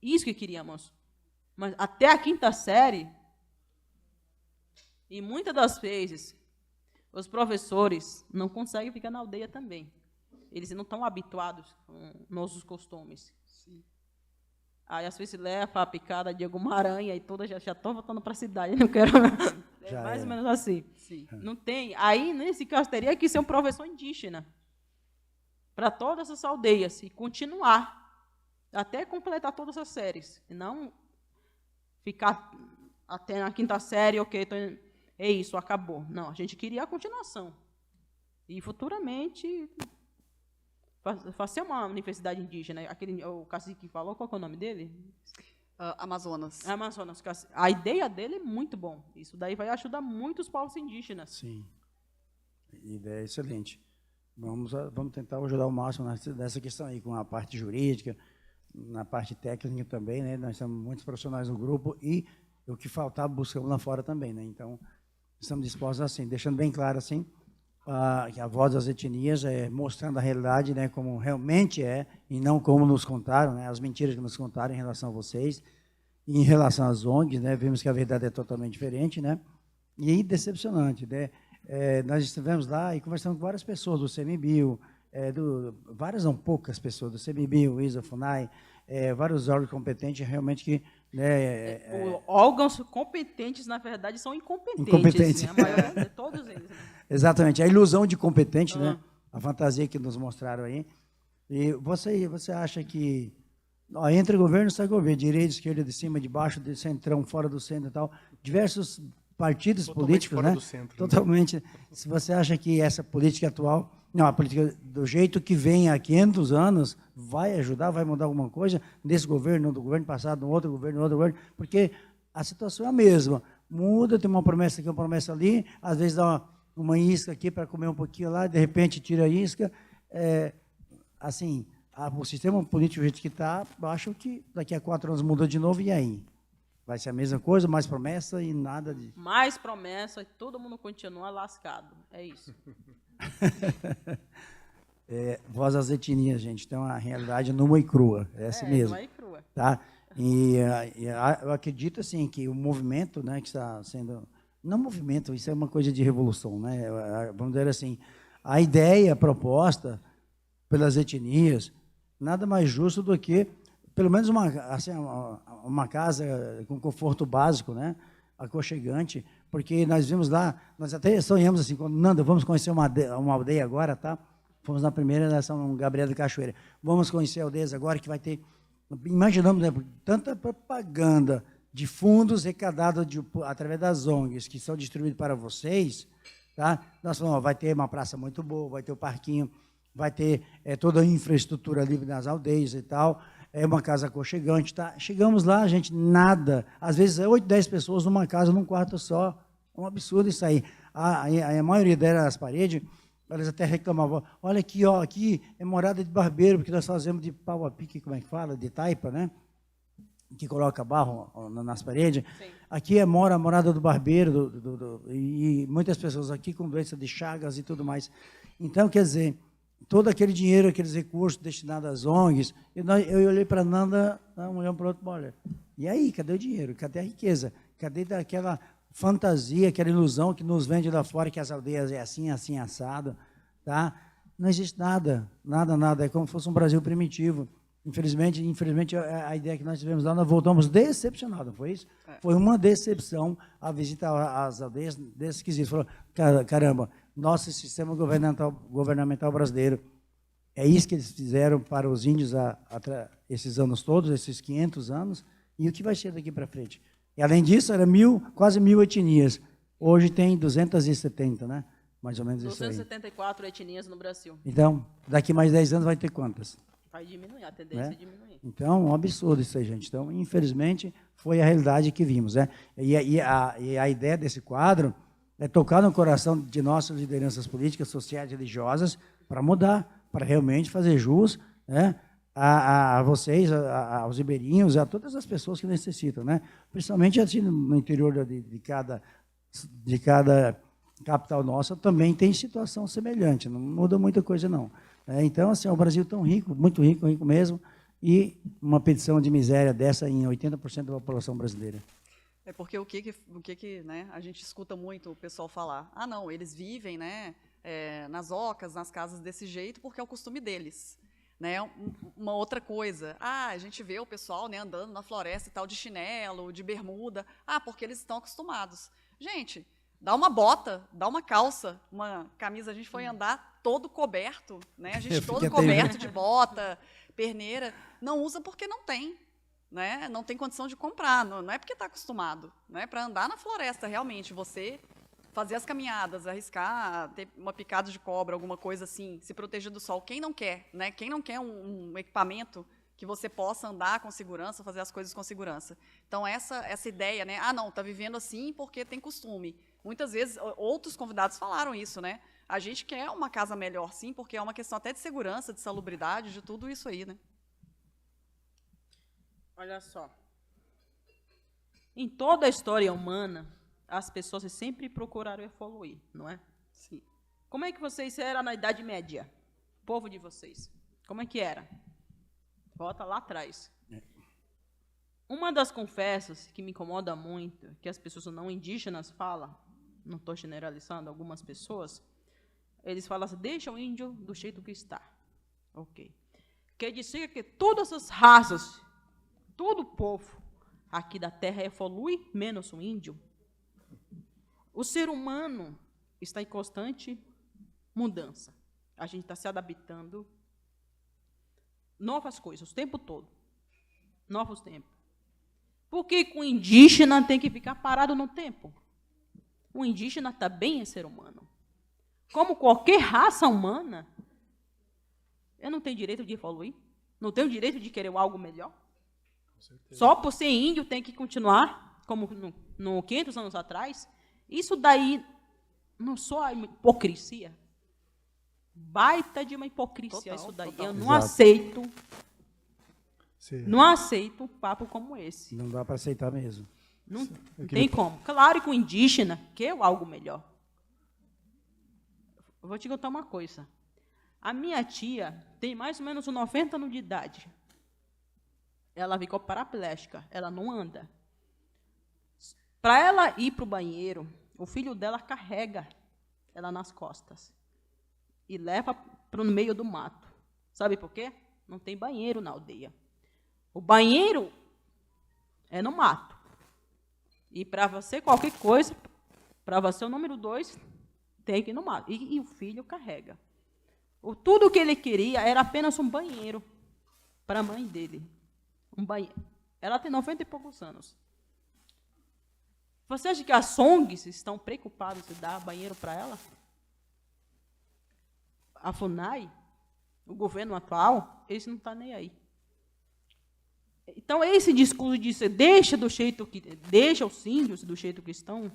isso que queríamos. Mas até a 5ª série, e muitas das vezes, os professores não conseguem ficar na aldeia também. Eles não estão habituados com nossos costumes. Sim. Aí, às vezes, leva a picada de alguma aranha e toda já estou voltando para a cidade, não quero. É mais ou menos assim. Sim. Não tem. Aí, nesse caso, teria que ser um professor indígena para todas as aldeias e continuar até completar todas as séries. E não ficar até na 5ª série, ok, é isso, acabou. Não, a gente queria a continuação. E futuramente fazer uma universidade indígena. O cacique falou, qual que é o nome dele? Amazonas. Amazonas. A ideia dele é muito bom. Isso daí vai ajudar muito os povos indígenas. Sim. Ideia é excelente. Vamos tentar ajudar o máximo nessa questão aí, com a parte jurídica, na parte técnica também, né? Nós temos muitos profissionais no grupo e o que faltar buscamos lá fora também, né? Então, estamos dispostos assim, deixando bem claro assim, que a voz das etnias mostrando a realidade, né, como realmente é, e não como nos contaram, né, as mentiras que nos contaram em relação a vocês. E em relação às ONGs, né, vimos que a verdade é totalmente diferente, né, e decepcionante, né. Nós estivemos lá e conversamos com várias pessoas do CMBio, várias, não poucas pessoas do CMBio, ISA, FUNAI, vários órgãos competentes realmente que... órgãos competentes, na verdade, são incompetentes. Incompetentes. Né? A maioria de todos eles. Né? Exatamente, a ilusão de competente, né? A fantasia que nos mostraram aí. E você acha que entre governo e sai governo, direita, esquerda, de cima, de baixo, de centrão, fora do centro e tal, diversos partidos políticos, né? Centro, totalmente. Né? Se você acha que essa política atual, não, a política do jeito que vem há 500 anos, vai ajudar, vai mudar alguma coisa nesse governo, do governo passado, no outro governo, porque a situação é a mesma. Muda, tem uma promessa aqui, uma promessa ali, às vezes dá uma isca aqui para comer um pouquinho lá, de repente tira a isca. Assim, o sistema político do jeito que está, acho que daqui a 4 anos muda de novo, e aí? Vai ser a mesma coisa, mais promessa e nada de... Mais promessa e todo mundo continua lascado. É isso. Voz das etnias, gente. Então, a realidade nua e crua. Essa mesmo. Nua e crua. Tá? E eu acredito, assim, que o movimento, né, que está sendo... Não movimento, isso é uma coisa de revolução, né? Vamos dizer assim, a ideia proposta pelas etnias, nada mais justo do que, pelo menos uma casa com conforto básico, né? Aconchegante, porque nós vimos lá, nós até sonhamos assim, quando, Nanda, vamos conhecer uma aldeia agora, tá? Fomos na primeira, nós São Gabriel da Cachoeira. Vamos conhecer aldeias agora que vai ter, imaginamos, né, tanta propaganda de fundos arrecadados através das ONGs, que são distribuídos para vocês, tá? Nós falamos, vai ter uma praça muito boa, vai ter o parquinho, vai ter toda a infraestrutura livre nas aldeias e tal, uma casa aconchegante, tá? Chegamos lá, gente, nada. Às vezes 8, 10 pessoas numa casa, num quarto só. É um absurdo isso aí. A maioria das paredes, elas até reclamavam, olha aqui, ó, aqui é morada de barbeiro, porque nós fazemos de pau a pique, como é que fala? De taipa, né? Que coloca barro nas paredes. Sim. Aqui a morada do barbeiro, e muitas pessoas aqui com doença de Chagas e tudo mais. Então, quer dizer, todo aquele dinheiro, aqueles recursos destinados às ONGs, eu olhei para a Nanda, um olhando para o outro, olha, e aí, cadê o dinheiro? Cadê a riqueza? Cadê aquela fantasia, aquela ilusão que nos vende lá fora, que as aldeias é assim, assim, assado, tá? Não existe nada, é como se fosse um Brasil primitivo. Infelizmente, a ideia que nós tivemos lá, nós voltamos decepcionados, não foi isso? Foi uma decepção a visitar as aldeias desse quesito. Falou, caramba, nosso sistema governamental brasileiro, é isso que eles fizeram para os índios esses anos todos, esses 500 anos, e o que vai ser daqui para frente? E, além disso, era quase 1000 etnias. Hoje tem 270, né? Mais ou menos 274 etnias no Brasil. Então, daqui mais 10 anos vai ter quantas? Vai diminuir, a tendência é diminuir. Então, um absurdo isso aí, gente. Então, infelizmente, foi a realidade que vimos, né? E a ideia desse quadro é tocar no coração de nossas lideranças políticas, sociais e religiosas para mudar, para realmente fazer jus, né, a vocês, aos ribeirinhos, a todas as pessoas que necessitam, né? Principalmente assim, no interior de cada capital nossa também tem situação semelhante, não muda muita coisa não. Então, assim, é um Brasil tão rico, muito rico, rico mesmo, e uma petição de miséria dessa em 80% da população brasileira. É porque o que né, a gente escuta muito o pessoal falar, não, eles vivem, né, nas ocas, nas casas desse jeito, porque é o costume deles. Né? Uma outra coisa, a gente vê o pessoal, né, andando na floresta e tal, de chinelo, de bermuda, porque eles estão acostumados. Gente, dá uma bota, dá uma calça, uma camisa, a gente foi andar todo coberto, né? A gente todo coberto de bota, perneira, não usa porque não tem, né? Não tem condição de comprar, não é porque está acostumado, né? Para andar na floresta, realmente, você fazer as caminhadas, arriscar, ter uma picada de cobra, alguma coisa assim, se proteger do sol. Quem não quer, né? Quem não quer um equipamento que você possa andar com segurança, fazer as coisas com segurança. Então, essa ideia, né? Ah, não, está vivendo assim porque tem costume. Muitas vezes, outros convidados falaram isso, né? A gente quer uma casa melhor, sim, porque é uma questão até de segurança, de salubridade, de tudo isso aí, né? Olha só. Em toda a história humana, as pessoas sempre procuraram evoluir, não é? Sim. Como é que vocês eram na Idade Média? O povo de vocês. Como é que era? Volta lá atrás. Uma das confessas que me incomoda muito, que as pessoas não indígenas falam, não estou generalizando algumas pessoas, eles falam assim, deixa o índio do jeito que está. Ok. Quer dizer que todas as raças, todo o povo aqui da Terra evolui, menos o índio. O ser humano está em constante mudança. A gente está se adaptando. Novas coisas, o tempo todo. Novos tempos. Por que o indígena tem que ficar parado no tempo? O indígena também é ser humano. Como qualquer raça humana, eu não tenho direito de evoluir? Não tenho direito de querer algo melhor? Só por ser índio tem que continuar, como no 500 anos atrás? Isso daí não só é hipocrisia? Baita de uma hipocrisia Total, isso daí. total. Eu não Exato. aceito, Você- não aceito um papo como esse. Não dá para aceitar mesmo. Não Eu tem queria- como. Claro que o indígena quer algo melhor. Eu vou te contar uma coisa. A minha tia tem mais ou menos uns 90 anos de idade. Ela ficou paraplégica, ela não anda. Para ela ir para o banheiro, o filho dela carrega ela nas costas e leva para o meio do mato. Sabe por quê? Não tem banheiro na aldeia. O banheiro é no mato. E para você qualquer coisa, para você o número 2, tem que ir no mato. E o filho carrega. Tudo que ele queria era apenas um banheiro para a mãe dele. Um banheiro. Ela tem 90 e poucos anos. Você acha que as ONGs estão preocupadas em dar banheiro para ela? A FUNAI, o governo atual, eles não estão nem aí. Então, esse discurso de ser, deixa os índios do jeito que estão,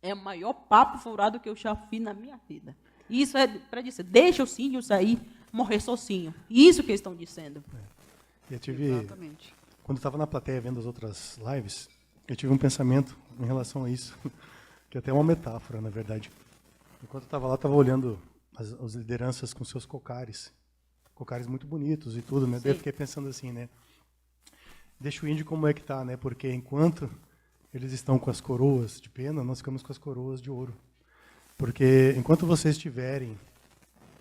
é o maior papo furado que eu já fiz na minha vida. Isso é para dizer, deixa os índios aí morrer sozinho. Isso que eles estão dizendo. Eu tive, Exatamente. quando eu estava na plateia vendo as outras lives, eu tive um pensamento em relação a isso, que é até uma metáfora, na verdade. Enquanto eu estava lá, eu estava olhando as lideranças com seus cocares muito bonitos e tudo, né? Daí eu fiquei pensando assim, né? Deixa o índio como é que tá, né? Porque enquanto eles estão com as coroas de pena, nós ficamos com as coroas de ouro. Porque enquanto vocês estiverem,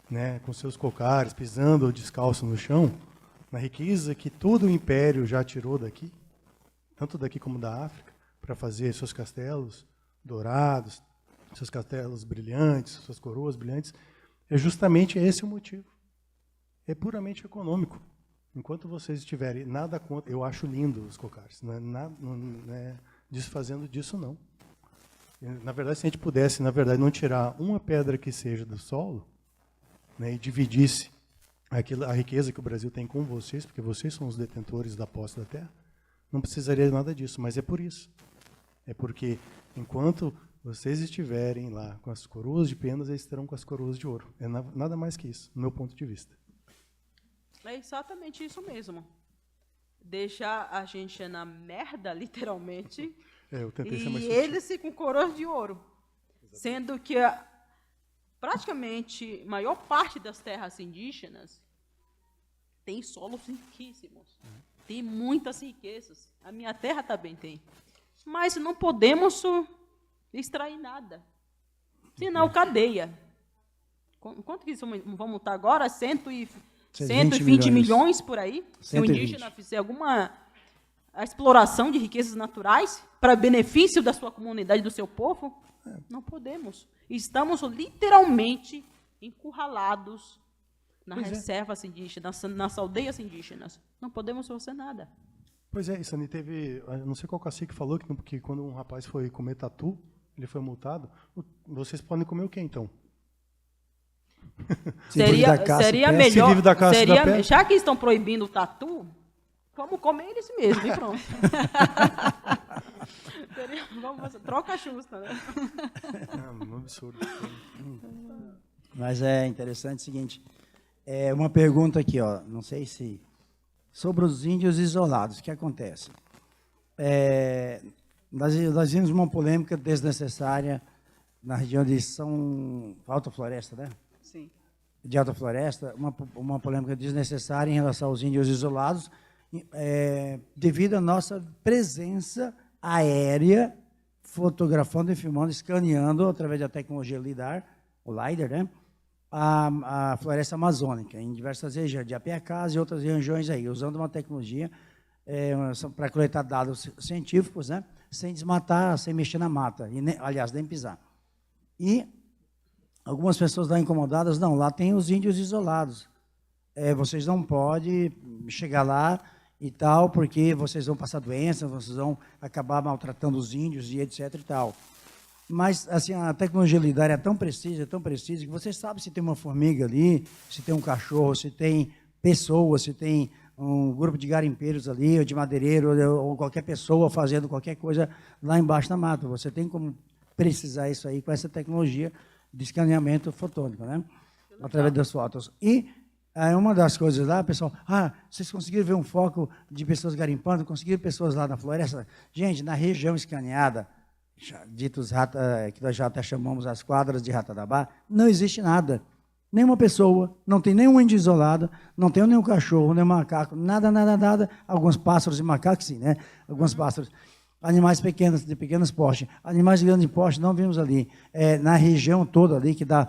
né, com seus cocares, pisando descalço no chão, na riqueza que todo o império já tirou daqui, tanto daqui como da África, para fazer seus castelos dourados, seus castelos brilhantes, suas coroas brilhantes, é justamente esse o motivo. É puramente econômico. Enquanto vocês estiverem nada contra, eu acho lindo os cocares, não é desfazendo disso, não. Na verdade, se a gente pudesse, na verdade, não tirar uma pedra que seja do solo, né, e dividisse a riqueza que o Brasil tem com vocês, porque vocês são os detentores da posse da terra, não precisaria de nada disso, mas é por isso. É porque, enquanto vocês estiverem lá com as coroas de penas, eles estarão com as coroas de ouro. É nada mais que isso, no meu ponto de vista. É exatamente isso mesmo. Deixar a gente na merda, literalmente, Eu tentei ser e mais sutil. eles com coroas de ouro. Sendo que praticamente a maior parte das terras indígenas tem solos riquíssimos. Tem muitas riquezas. A minha terra também tem. Mas não podemos extrair nada. Senão, cadeia. Quanto que isso vamos estar agora? 120 milhões por aí? Se o 120. indígena fizer alguma exploração de riquezas naturais para benefício da sua comunidade, do seu povo, não podemos. Estamos literalmente encurralados nas reservas indígenas, nas aldeias indígenas. Não podemos fazer nada. Pois é, Isani, teve, não sei qual cacique falou, que quando um rapaz foi comer tatu, ele foi multado, vocês podem comer o quê, então? Se vive da caça e Seria pesca. melhor. Se vive da caça e da pesca. Já que estão proibindo o tatu, vamos comer eles mesmo, e pronto. Troca justa, né? É um absurdo. Mas é interessante o seguinte, uma pergunta aqui, ó, não sei se... Sobre os índios isolados, o que acontece? Nós vimos uma polêmica desnecessária na região de Alta Floresta, né? Sim. De Alta Floresta, uma polêmica desnecessária em relação aos índios isolados, devido à nossa presença aérea, fotografando e filmando, escaneando, através da tecnologia LIDAR, o LiDAR, né? A floresta amazônica, em diversas regiões, de Apiacás e outras regiões aí, usando uma tecnologia para coletar dados científicos, né? Sem desmatar, sem mexer na mata, aliás, nem pisar. E algumas pessoas lá incomodadas, não, lá tem os índios isolados. Vocês não podem chegar lá e tal, porque vocês vão passar doenças, vocês vão acabar maltratando os índios e etc e tal. Mas assim, a tecnologia LIDAR é tão precisa, que você sabe se tem uma formiga ali, se tem um cachorro, se tem pessoas, se tem um grupo de garimpeiros ali, ou de madeireiro, ou qualquer pessoa fazendo qualquer coisa lá embaixo na mata. Você tem como precisar isso aí com essa tecnologia de escaneamento fotônico, né? Através das fotos. E uma das coisas lá, pessoal, vocês conseguiram ver um foco de pessoas garimpando, conseguiram pessoas lá na floresta? Gente, na região escaneada, ditos que nós já até chamamos as quadras de Ratanabá, não existe nada. Nenhuma pessoa, não tem nenhum índio isolado, não tem nenhum cachorro, nem macaco, nada, nada, nada. Alguns pássaros e macacos, sim, né? Alguns pássaros. Animais pequenos, de pequenos porte. Animais de grande porte não vimos ali. Na região toda ali, que dá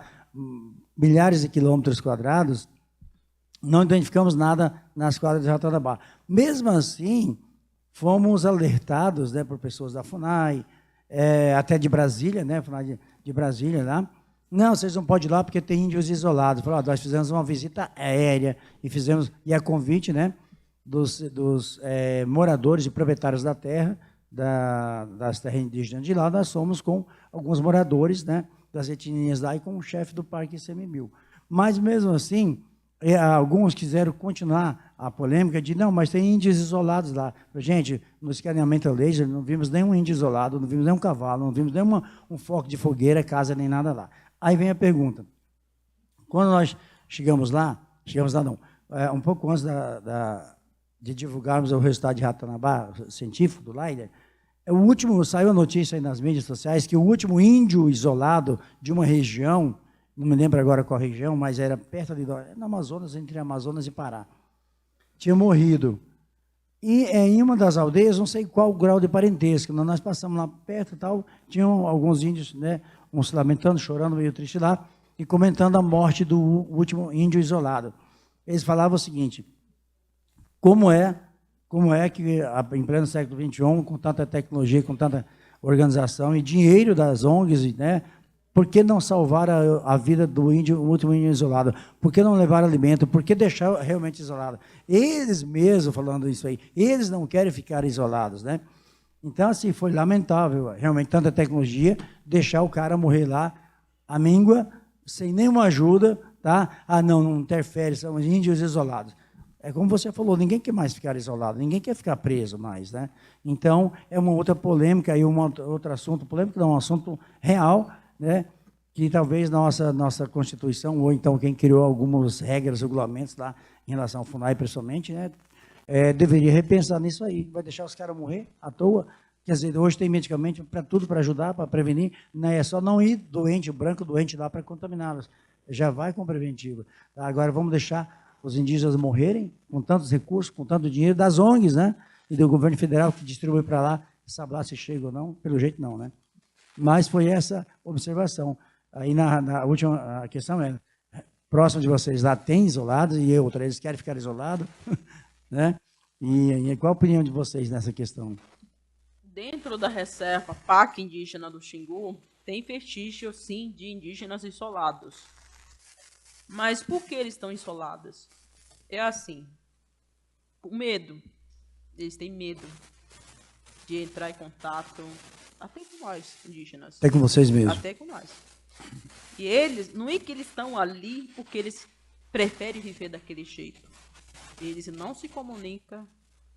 milhares de quilômetros quadrados, não identificamos nada nas quadras de Ratanabá. Mesmo assim, fomos alertados, né, por pessoas da FUNAI, até de Brasília, né, FUNAI de Brasília lá. Não, vocês não podem ir lá porque tem índios isolados. Falaram, nós fizemos uma visita aérea e a convite, né, dos moradores e proprietários da terra, das terras indígenas de lá, nós somos com alguns moradores, né, das etnias lá e com o chefe do Parque ICMBio. Mas, mesmo assim, alguns quiseram continuar a polêmica de, não, mas tem índios isolados lá. Gente, no escaneamento laser não vimos nenhum índio isolado, não vimos nenhum cavalo, não vimos nenhum um foco de fogueira, casa, nem nada lá. Aí vem a pergunta. Quando nós chegamos lá não, um pouco antes de divulgarmos o resultado de Ratanabá, científico do LiDAR, saiu a notícia aí nas mídias sociais que o último índio isolado de uma região, não me lembro agora qual região, mas era perto ali, no Amazonas, entre Amazonas e Pará, tinha morrido. E em uma das aldeias, não sei qual grau de parentesco, nós passamos lá perto e tal, tinham alguns índios, né, uns se lamentando, chorando, meio triste lá, e comentando a morte do último índio isolado. Eles falavam o seguinte, como é que em pleno século XXI, com tanta tecnologia, com tanta organização e dinheiro das ONGs, né, por que não salvar a vida do índio, o último índio isolado? Por que não levar alimento? Por que deixar realmente isolado? Eles mesmos falando isso aí, eles não querem ficar isolados, né? Então, assim, foi lamentável, realmente, tanta tecnologia, deixar o cara morrer lá, à míngua, sem nenhuma ajuda, tá? Não interfere, são índios isolados. É como você falou, ninguém quer mais ficar isolado, ninguém quer ficar preso mais, né? Então, é uma outra polêmica, aí outro assunto, polêmica não, um assunto real, né, que talvez nossa Constituição, ou então quem criou algumas regras, regulamentos lá, em relação ao FUNAI, principalmente, né, deveria repensar nisso aí. Vai deixar os caras morrer à toa? Quer dizer, hoje tem medicamento para tudo, para ajudar, para prevenir, não é só não ir branco doente lá para contaminá-los. Já vai com preventivo. Agora vamos deixar os indígenas morrerem com tantos recursos, com tanto dinheiro das ONGs, né, e do governo federal que distribui para lá, sabe lá se chega ou não? Pelo jeito não, né? Mas foi essa observação. Aí na última questão próximo de vocês lá tem isolados e outra, eles querem ficar isolados, né? E qual a opinião de vocês nessa questão? Dentro da reserva Parque Indígena do Xingu, tem vestígio, sim, de indígenas isolados. Mas por que eles estão isolados? É assim, o medo. Eles têm medo. de entrar em contato até com nós, indígenas. Até com vocês mesmo. Até com nós. E eles, não é que eles estão ali porque eles preferem viver daquele jeito. Eles não se comunicam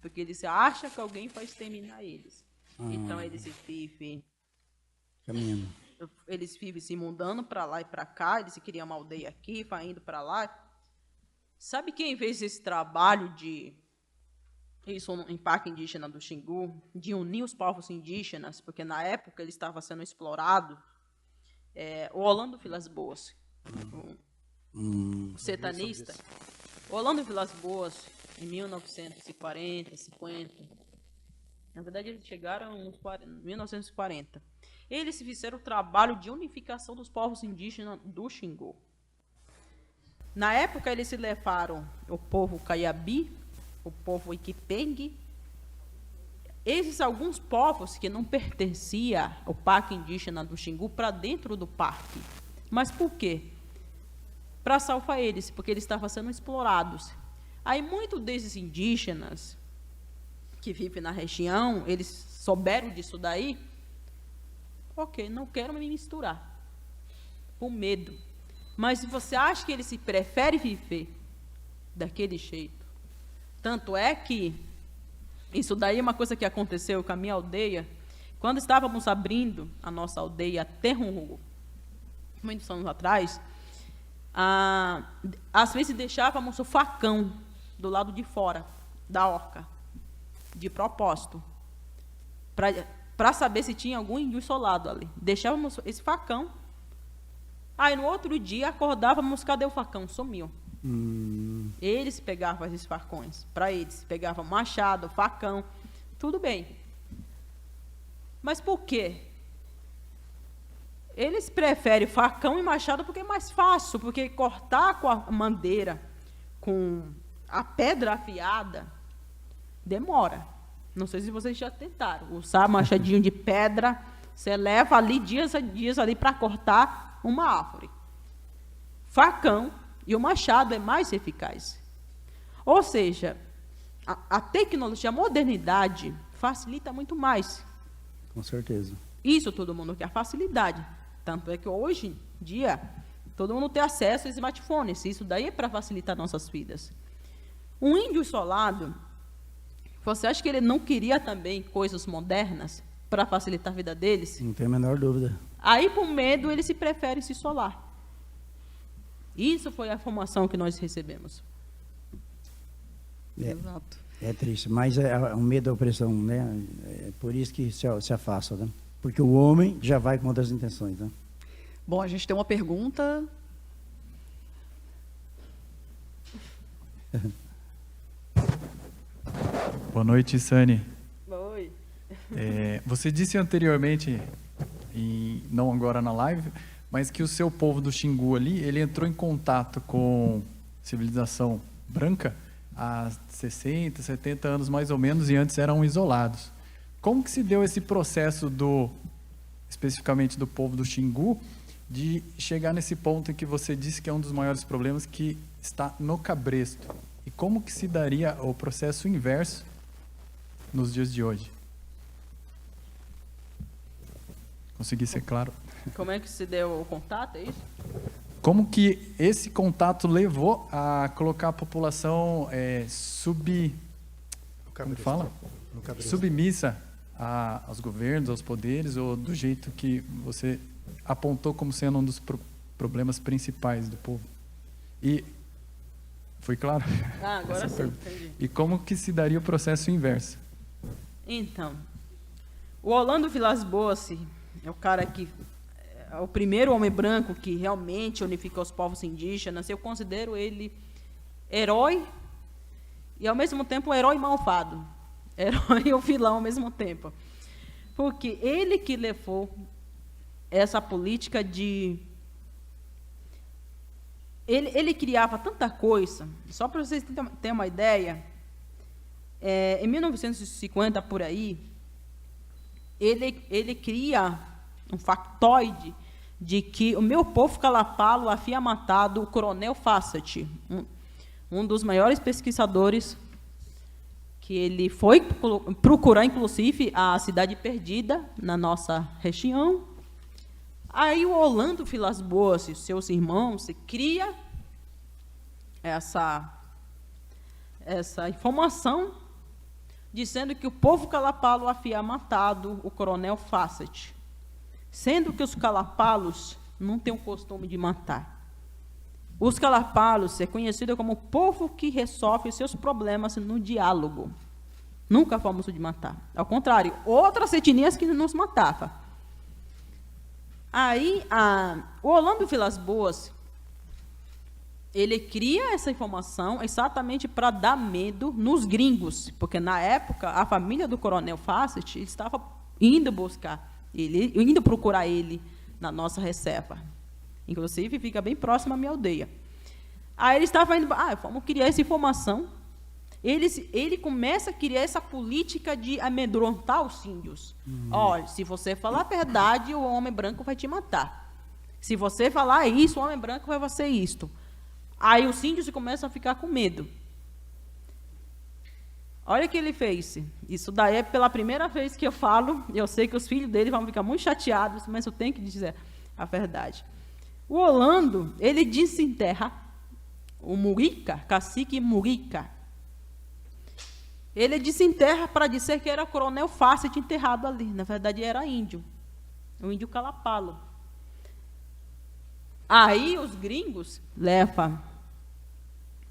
porque eles acham que alguém vai exterminar eles. Então eles vivem Caminhando. Eles vivem se mudando para lá e para cá, eles criam uma aldeia aqui, vai indo para lá. Sabe quem fez esse trabalho de isso em Parque Indígena do Xingu, de unir os povos indígenas, porque na época ele estava sendo explorado, o Orlando Vilas Boas, o sertanista. O Orlando Vilas Boas, em 1940, 50, na verdade eles chegaram em 1940, eles fizeram o trabalho de unificação dos povos indígenas do Xingu. Na época eles levaram o povo Caiabi, o povo Iquipengue, esses alguns povos que não pertenciam ao Parque Indígena do Xingu para dentro do parque. Mas por quê? Para salvar eles, porque eles estavam sendo explorados. Aí muitos desses indígenas que vivem na região, eles souberam disso daí, ok, não quero me misturar, com medo. Mas se você acha que eles se preferem viver daquele jeito, tanto é que isso daí é uma coisa que aconteceu com a minha aldeia, quando estávamos abrindo a nossa aldeia Terrungo, muitos anos atrás, às vezes deixávamos o facão do lado de fora da horca, de propósito, para saber se tinha algum índio isolado ali. Deixávamos esse facão, aí no outro dia acordávamos, cadê o facão? Sumiu. Eles pegavam esses facões, para eles, pegavam machado, facão, tudo bem. Mas por quê? Eles preferem facão e machado porque é mais fácil, porque cortar com a madeira, com a pedra afiada, demora. Não sei se vocês já tentaram usar machadinho de pedra, você leva ali dias ali para cortar uma árvore. Facão e o machado é mais eficaz. Ou seja, a tecnologia, a modernidade facilita muito mais. Com certeza. Isso todo mundo quer, facilidade. Tanto é que hoje em dia, todo mundo tem acesso a smartphones. Isso daí é para facilitar nossas vidas. Um índio isolado, você acha que ele não queria também coisas modernas para facilitar a vida deles? Não tenho a menor dúvida. Aí, por medo, eles se preferem se isolar. Isso foi a formação que nós recebemos. Exato. É triste, mas é um medo da opressão, né? É por isso que se afasta, né? Porque o homem já vai com outras intenções, né? Bom, a gente tem uma pergunta. Boa noite, Sani. Oi. Você disse anteriormente, não agora na live, mas que o seu povo do Xingu ali, ele entrou em contato com civilização branca há 60, 70 anos mais ou menos, e antes eram isolados. Como que se deu esse processo especificamente do povo do Xingu, de chegar nesse ponto em que você disse que é um dos maiores problemas, que está no cabresto? E como que se daria o processo inverso nos dias de hoje? Consegui ser claro? Como é que se deu o contato, é isso? Como que esse contato levou a colocar a população como fala? Submissa aos governos, aos poderes, ou do jeito que você apontou como sendo um dos problemas principais do povo? E foi claro? Agora sim, entendi. E como que se daria o processo inverso? Então, o Orlando Vilas Boas é o cara que é o primeiro homem branco que realmente unificou os povos indígenas. Eu considero ele herói e, ao mesmo tempo, um herói malvado. Herói e o vilão ao mesmo tempo. Porque ele que levou essa política de... Ele criava tanta coisa. Só para vocês terem uma ideia, em 1950, por aí, ele cria um factoide de que o meu povo calapalo havia matado o coronel Fassett, um dos maiores pesquisadores que ele foi procurar, inclusive, a cidade perdida na nossa região. Aí o Orlando Vilas Boas e seus irmãos se cria essa informação dizendo que o povo calapalo havia matado o coronel Fassett, sendo que os calapalos não têm o costume de matar. Os calapalos é conhecido como o povo que resolve seus problemas no diálogo. Nunca fomos de matar. Ao contrário, outras etnias que nos matavam. Aí, o Orlando Vilas Boas, ele cria essa informação exatamente para dar medo nos gringos, porque, na época, a família do coronel Fassett estava indo buscar ele, indo procurar ele na nossa reserva. Inclusive, fica bem próximo à minha aldeia. Aí ele estava indo, vamos criar essa informação. Ele começa a criar essa política de amedrontar os índios. Olha, se você falar a verdade, o homem branco vai te matar. Se você falar isso, o homem branco vai fazer isto. Aí os índios começam a ficar com medo. Olha o que ele fez. Isso daí é pela primeira vez que eu falo. Eu sei que os filhos dele vão ficar muito chateados, mas eu tenho que dizer a verdade. O Orlando, ele desenterra o Murica, cacique Murica. Ele desenterra para dizer que era coronel Fassett enterrado ali. Na verdade, era índio. O índio calapalo. Aí os gringos levam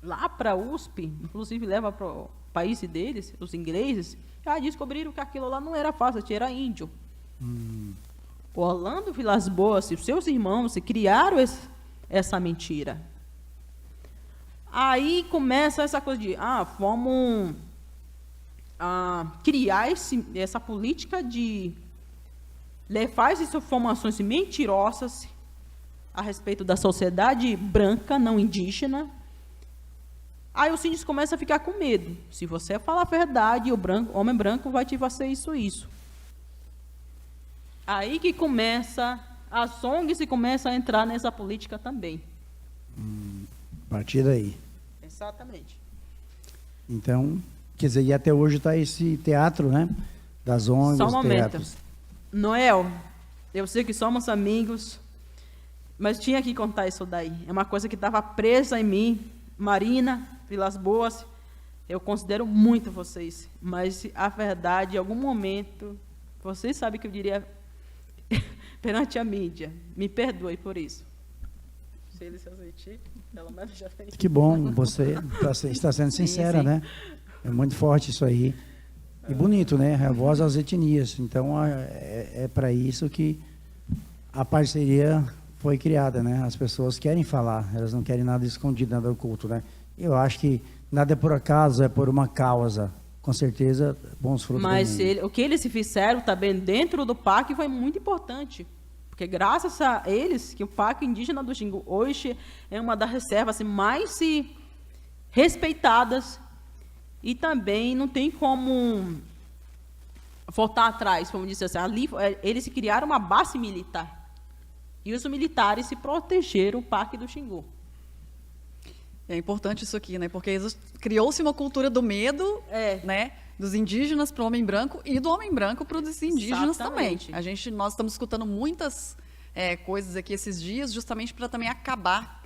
lá para a USP, inclusive levam para o país deles, os ingleses, descobriram que aquilo lá não era Fassett, era índio. O Orlando Vilas Boas e os seus irmãos criaram essa mentira. Aí começa essa coisa de, vamos criar essa política de levar essas informações mentirosas a respeito da sociedade branca, não indígena. Aí os índios começam a ficar com medo. Se você falar a verdade, o homem branco vai te fazer isso. Aí que começa, as ONGs começam a entrar nessa política também. A partir daí. Exatamente. Então, quer dizer, e até hoje está esse teatro, né? Das ONGs, Só um momento. teatros. Noel, eu sei que somos amigos, mas tinha que contar isso daí. É uma coisa que estava presa em mim. Marina, Vilas Boas, eu considero muito vocês, mas a verdade, em algum momento, vocês sabem que eu diria perante a mídia. Me perdoe por isso. Se ele se aceitar, pelo menos já tem. Que bom, você está sendo sincera, sim. né? É muito forte isso aí. E bonito, né? A voz das etnias. Então, é para isso que a parceria foi criada, né? As pessoas querem falar, elas não querem nada escondido, nada oculto, né? Eu acho que nada é por acaso, é por uma causa. Com certeza, bons frutos. Mas o que eles fizeram também dentro do parque foi muito importante. Porque graças a eles, que o Parque Indígena do Xingu hoje é uma das reservas mais respeitadas e também não tem como voltar atrás, vamos dizer assim. Ali, eles criaram uma base militar. E os militares se protegeram o Parque do Xingu. É importante isso aqui, né? Porque criou-se uma cultura do medo, né? Dos indígenas para o homem branco e do homem branco para os indígenas Exatamente. também. Nós estamos escutando muitas coisas aqui esses dias, justamente para também acabar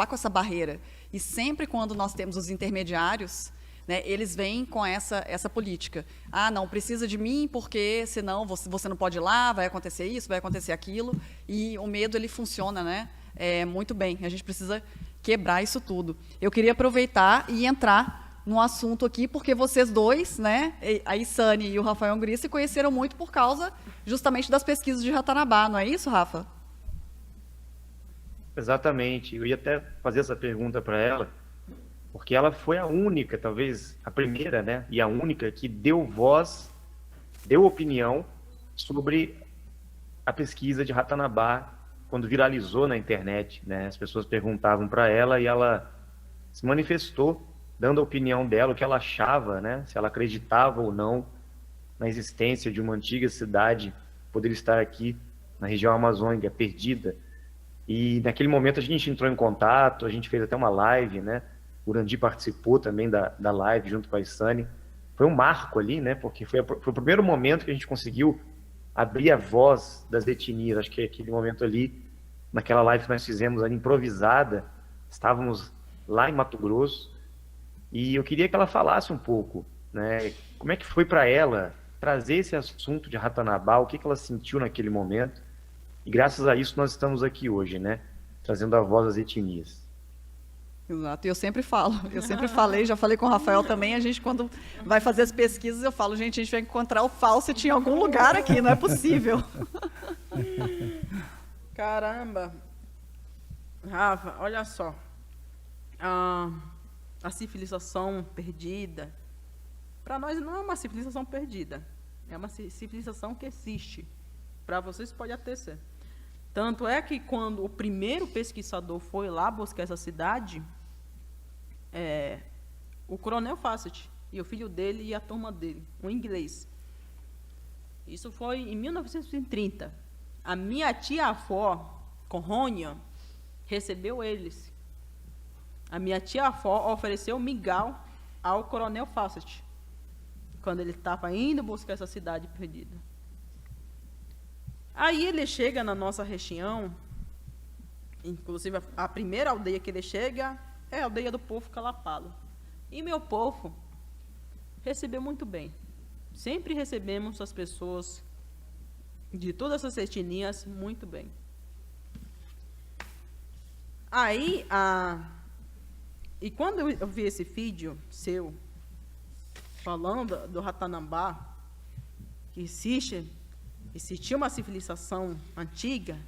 com essa barreira. E sempre quando nós temos os intermediários, né, eles vêm com essa política. Não, precisa de mim, porque senão você não pode ir lá, vai acontecer isso, vai acontecer aquilo. E o medo, ele funciona, né? Muito bem. A gente precisa quebrar isso tudo. Eu queria aproveitar e entrar no assunto aqui, porque vocês dois, né, a Isane e o Rafael Hungria, se conheceram muito por causa justamente das pesquisas de Ratanabá, não é isso, Rafa? Exatamente. Eu ia até fazer essa pergunta para ela, porque ela foi a única, talvez a primeira, né, e a única que deu voz, deu opinião sobre a pesquisa de Ratanabá quando viralizou na internet, né? As pessoas perguntavam para ela e ela se manifestou, dando a opinião dela, o que ela achava, né? Se ela acreditava ou não na existência de uma antiga cidade que poderia estar aqui na região amazônica, perdida. E naquele momento a gente entrou em contato, a gente fez até uma live, né? O Urandi participou também da live junto com a Isane. foi um marco ali, né? Porque foi o primeiro momento que a gente conseguiu abrir a voz das etnias. Acho que aquele momento ali, naquela live que nós fizemos ali improvisada, estávamos lá em Mato Grosso, e eu queria que ela falasse um pouco, né? Como é que foi para ela trazer esse assunto de Ratanabá, o que ela sentiu naquele momento, e graças a isso nós estamos aqui hoje, né? Trazendo a voz das etnias. Exato, e eu sempre falei, já falei com o Rafael também, a gente quando vai fazer as pesquisas, eu falo, gente, a gente vai encontrar o Fawcett em algum lugar aqui, não é possível. Caramba! Rafa, olha só. A civilização perdida, para nós não é uma civilização perdida, é uma civilização que existe. Para vocês pode até ser. Tanto é que quando o primeiro pesquisador foi lá buscar essa cidade, o coronel Fawcett e o filho dele e a turma dele, um inglês. Isso foi em 1930. A minha tia-avó, Corrônia, recebeu eles. A minha tia-avó ofereceu mingau ao coronel Fawcett, quando ele estava indo buscar essa cidade perdida. Aí ele chega na nossa região, inclusive a primeira aldeia que ele chega é a aldeia do povo Calapalo. E meu povo recebeu muito bem. Sempre recebemos as pessoas de todas as etnias muito bem. Aí, e quando eu vi esse vídeo seu, falando do Ratanabá, que existia uma civilização antiga,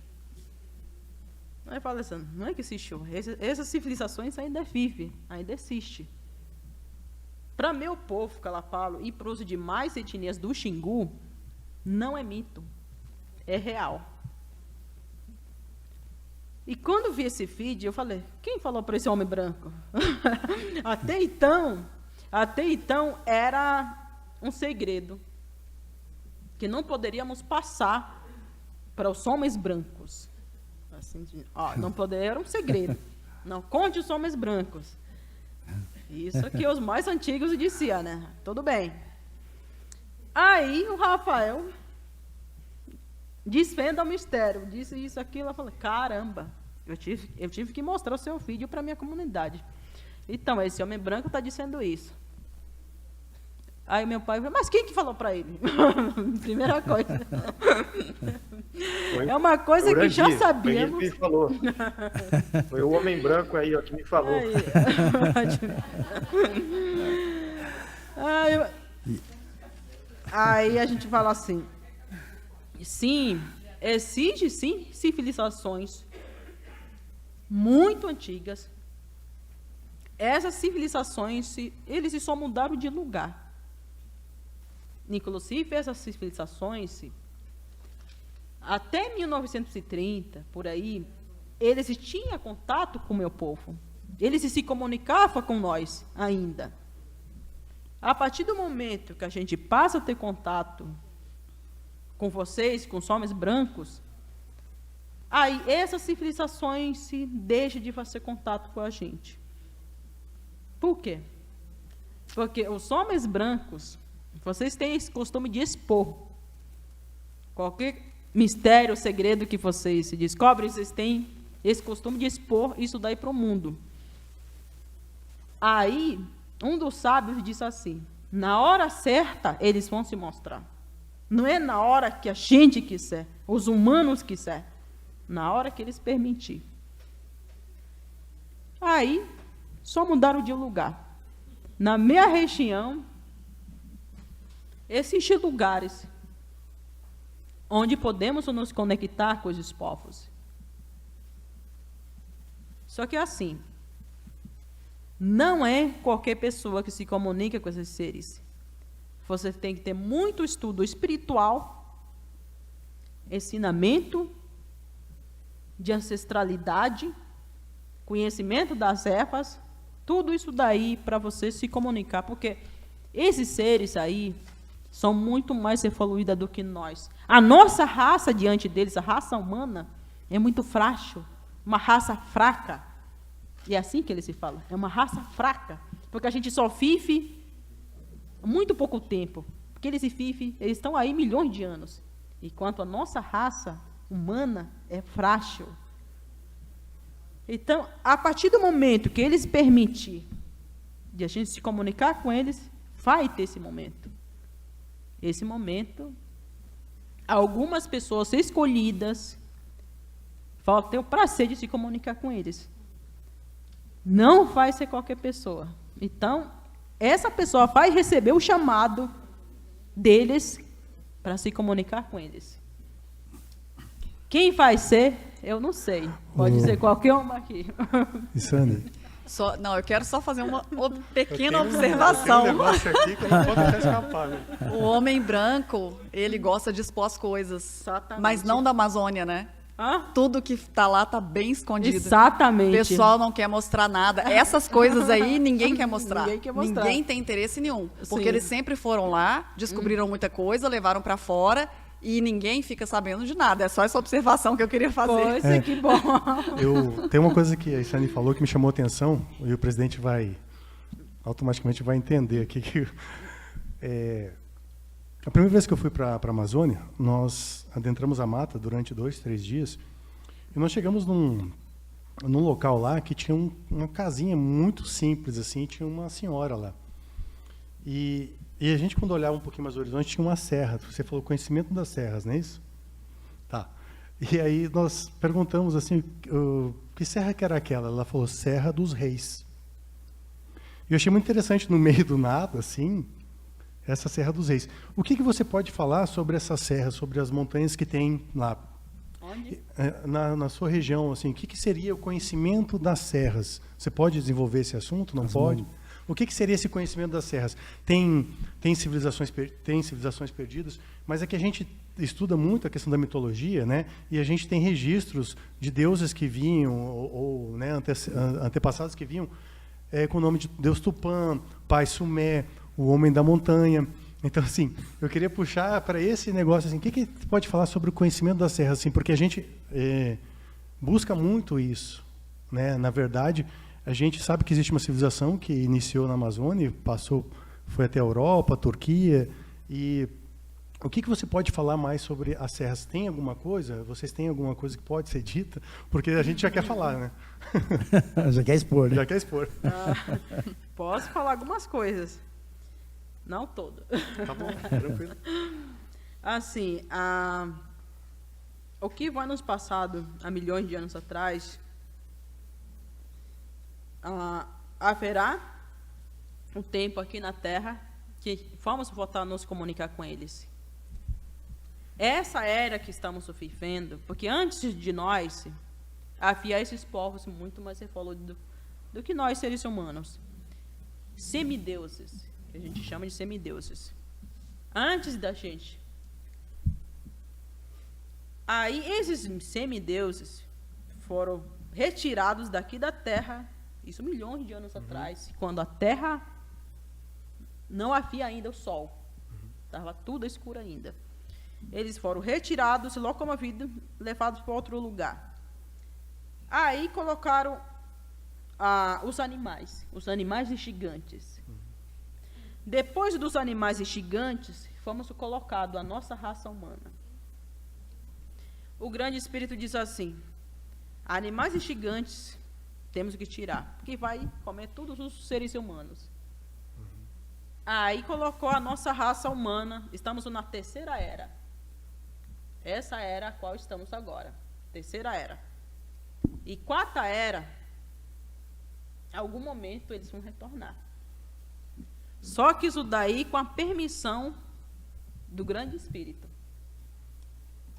eu falei assim, não é que existiu, essas civilizações ainda vivem, ainda existem. Para meu povo Calapalo e para os demais etnias do Xingu, não é mito, é real. E quando vi esse vídeo, eu falei, quem falou para esse homem branco? Até então era um segredo que não poderíamos passar para os homens brancos. Assim, não poderia, era um segredo. Não conte os homens brancos. Isso que os mais antigos diziam, né? Tudo bem. Aí o Rafael desvenda o mistério, disse isso, aquilo, eu falei, caramba, eu tive que mostrar o seu vídeo para a minha comunidade. Então, esse homem branco está dizendo isso. Aí meu pai falou, mas quem que falou para ele? Primeira coisa. É uma coisa que já sabíamos. Foi ele que falou. Foi o homem branco aí, ó, que me falou. Aí a gente fala assim, sim, existe sim civilizações muito antigas. Essas civilizações, eles só mudaram de lugar. Inclusive, essas civilizações, até 1930, por aí, eles tinham contato com o meu povo. Eles se comunicavam com nós ainda. A partir do momento que a gente passa a ter contato com vocês, com os homens brancos, aí essas civilizações se deixam de fazer contato com a gente. Por quê? Porque os homens brancos, vocês têm esse costume de expor. Qualquer mistério, segredo que vocês se descobrem, vocês têm esse costume de expor isso daí para o mundo. Aí, um dos sábios disse assim, na hora certa, eles vão se mostrar. Não é na hora que a gente quiser, os humanos quiser, na hora que eles permitirem. Aí, só mudaram de lugar. Na minha região, existem lugares onde podemos nos conectar com os povos. Só que assim, não é qualquer pessoa que se comunica com esses seres. Você tem que ter muito estudo espiritual, ensinamento de ancestralidade, conhecimento das ervas, tudo isso daí para você se comunicar, porque esses seres aí são muito mais evoluídos do que nós. A nossa raça diante deles, a raça humana, é muito frágil, uma raça fraca. E é assim que ele se fala, é uma raça fraca, porque a gente só vive muito pouco tempo, porque eles eles estão aí milhões de anos, enquanto a nossa raça humana é frágil. Então, a partir do momento que eles permitirem de a gente se comunicar com eles, vai ter esse momento. Esse momento, algumas pessoas escolhidas vão ter o prazer de se comunicar com eles. Não vai ser qualquer pessoa. Então, essa pessoa vai receber o chamado deles para se comunicar com eles. Quem vai ser, eu não sei. Pode ser qualquer um aqui. Isane, Não, eu quero só fazer uma pequena observação. tem um negócio aqui que eu não posso deixar escapar. Né? O homem branco, ele gosta de expor as coisas. Exatamente. Mas não da Amazônia, né? Hã? Tudo que está lá está bem escondido. Exatamente. O pessoal não quer mostrar nada. Essas coisas aí ninguém quer mostrar. Ninguém quer mostrar. Ninguém tem interesse nenhum. Porque Sim. eles sempre foram lá, descobriram muita coisa, levaram para fora e ninguém fica sabendo de nada. É só essa observação que eu queria fazer. Pois que bom. Tem uma coisa que a Isane falou que me chamou a atenção, e o presidente automaticamente vai entender aqui que a primeira vez que eu fui para a Amazônia, nós adentramos a mata durante 2, 3 dias, e nós chegamos num local lá que tinha uma casinha muito simples, assim, tinha uma senhora lá. E a gente, quando olhava um pouquinho mais o horizonte, tinha uma serra. Você falou conhecimento das serras, não é isso? Tá. E aí nós perguntamos assim, que serra que era aquela? Ela falou, Serra dos Reis. E eu achei muito interessante, no meio do nada, assim, essa Serra dos Reis. O que você pode falar sobre essa serra, sobre as montanhas que tem lá? Onde? Na sua região, assim, o que seria o conhecimento das serras? Você pode desenvolver esse assunto? Não pode? O que seria esse conhecimento das serras? Tem civilizações perdidas, mas é que a gente estuda muito a questão da mitologia, né? E a gente tem registros de deuses que vinham, ou né, antepassados que vinham, com o nome de Deus Tupã, Pai Sumé, o Homem da Montanha. Então, assim, eu queria puxar para esse negócio, assim, o que pode falar sobre o conhecimento das serras, assim, porque a gente busca muito isso, né? Na verdade, a gente sabe que existe uma civilização que iniciou na Amazônia, foi até a Europa, a Turquia, e o que você pode falar mais sobre as serras? Tem alguma coisa? Vocês têm alguma coisa que pode ser dita? Porque a gente já quer falar, né? Já quer expor, né? Já quer expor. Posso falar algumas coisas. Não todas. Tá bom, tranquilo. Assim, o que vai nos passado há milhões de anos atrás, haverá um tempo aqui na Terra que vamos voltar a nos comunicar com eles. Essa era que estamos vivendo, porque antes de nós, havia esses povos muito mais evoluídos do que nós, seres humanos. Semideuses, que a gente chama de semideuses. Antes da gente. Aí, esses semideuses foram retirados daqui da Terra, isso milhões de anos atrás, quando a Terra não havia ainda o Sol. Estava tudo escuro ainda. Eles foram retirados, locomovidos, levados para outro lugar. Aí colocaram os animais gigantes. Depois dos animais gigantes, fomos colocados a nossa raça humana. O grande Espírito diz assim, animais gigantes temos que tirar, porque vai comer todos os seres humanos. Aí colocou a nossa raça humana, estamos na terceira era. Essa era a qual estamos agora, terceira era. E quarta era, em algum momento eles vão retornar. Só que isso daí com a permissão do grande Espírito.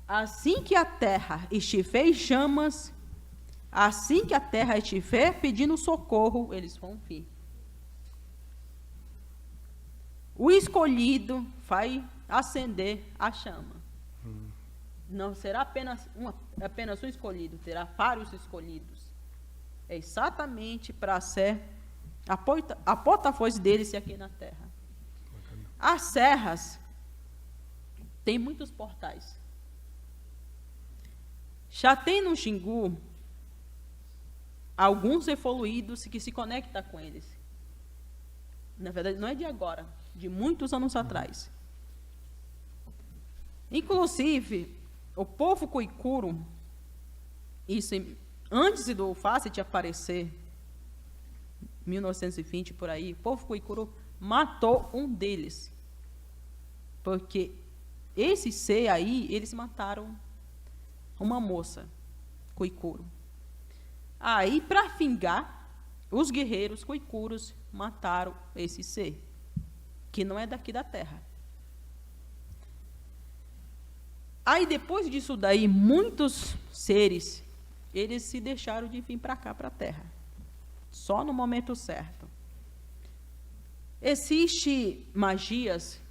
Assim que a terra estiver em chamas, assim que a terra estiver pedindo socorro, eles vão vir. O escolhido vai acender a chama. Não será apenas um escolhido, terá vários escolhidos. É exatamente para ser a porta-voz deles aqui na terra. As serras têm muitos portais. Já tem no Xingu alguns evoluídos que se conectam com eles. Na verdade, não é de agora. de muitos anos atrás. Inclusive, o povo Koikuro, isso antes do Facet aparecer, 1920 por aí, o povo Koikuro matou um deles. Porque esse ser aí, eles mataram uma moça Koikuro. Aí, para vingar, os guerreiros Koikuros mataram esse ser, que não é daqui da Terra. Aí, depois disso daí, muitos seres, eles se deixaram de vir para cá, para a Terra. Só no momento certo. Existem magias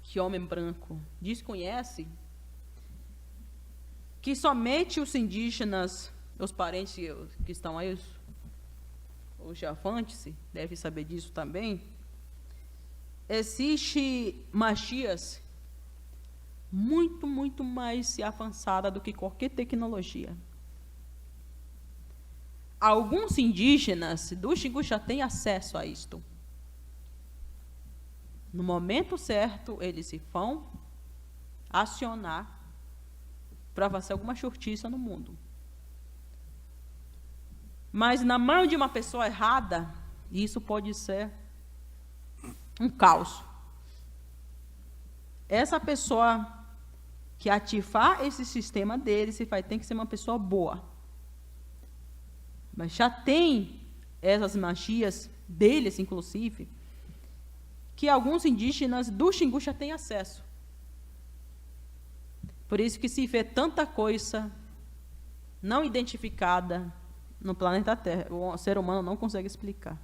que o homem branco desconhece, que somente os indígenas, os parentes que estão aí, os javantes, devem saber disso também. Existem magias muito, muito mais avançadas do que qualquer tecnologia. Alguns indígenas do Xingu já têm acesso a isto. No momento certo, eles se vão acionar para fazer alguma justiça no mundo. Mas na mão de uma pessoa errada, isso pode ser um caos. Essa pessoa que ativar esse sistema deles, tem que ser uma pessoa boa. Mas já tem essas magias deles, inclusive, que alguns indígenas do Xingu já têm acesso. Por isso que se vê tanta coisa não identificada no planeta Terra. O ser humano não consegue explicar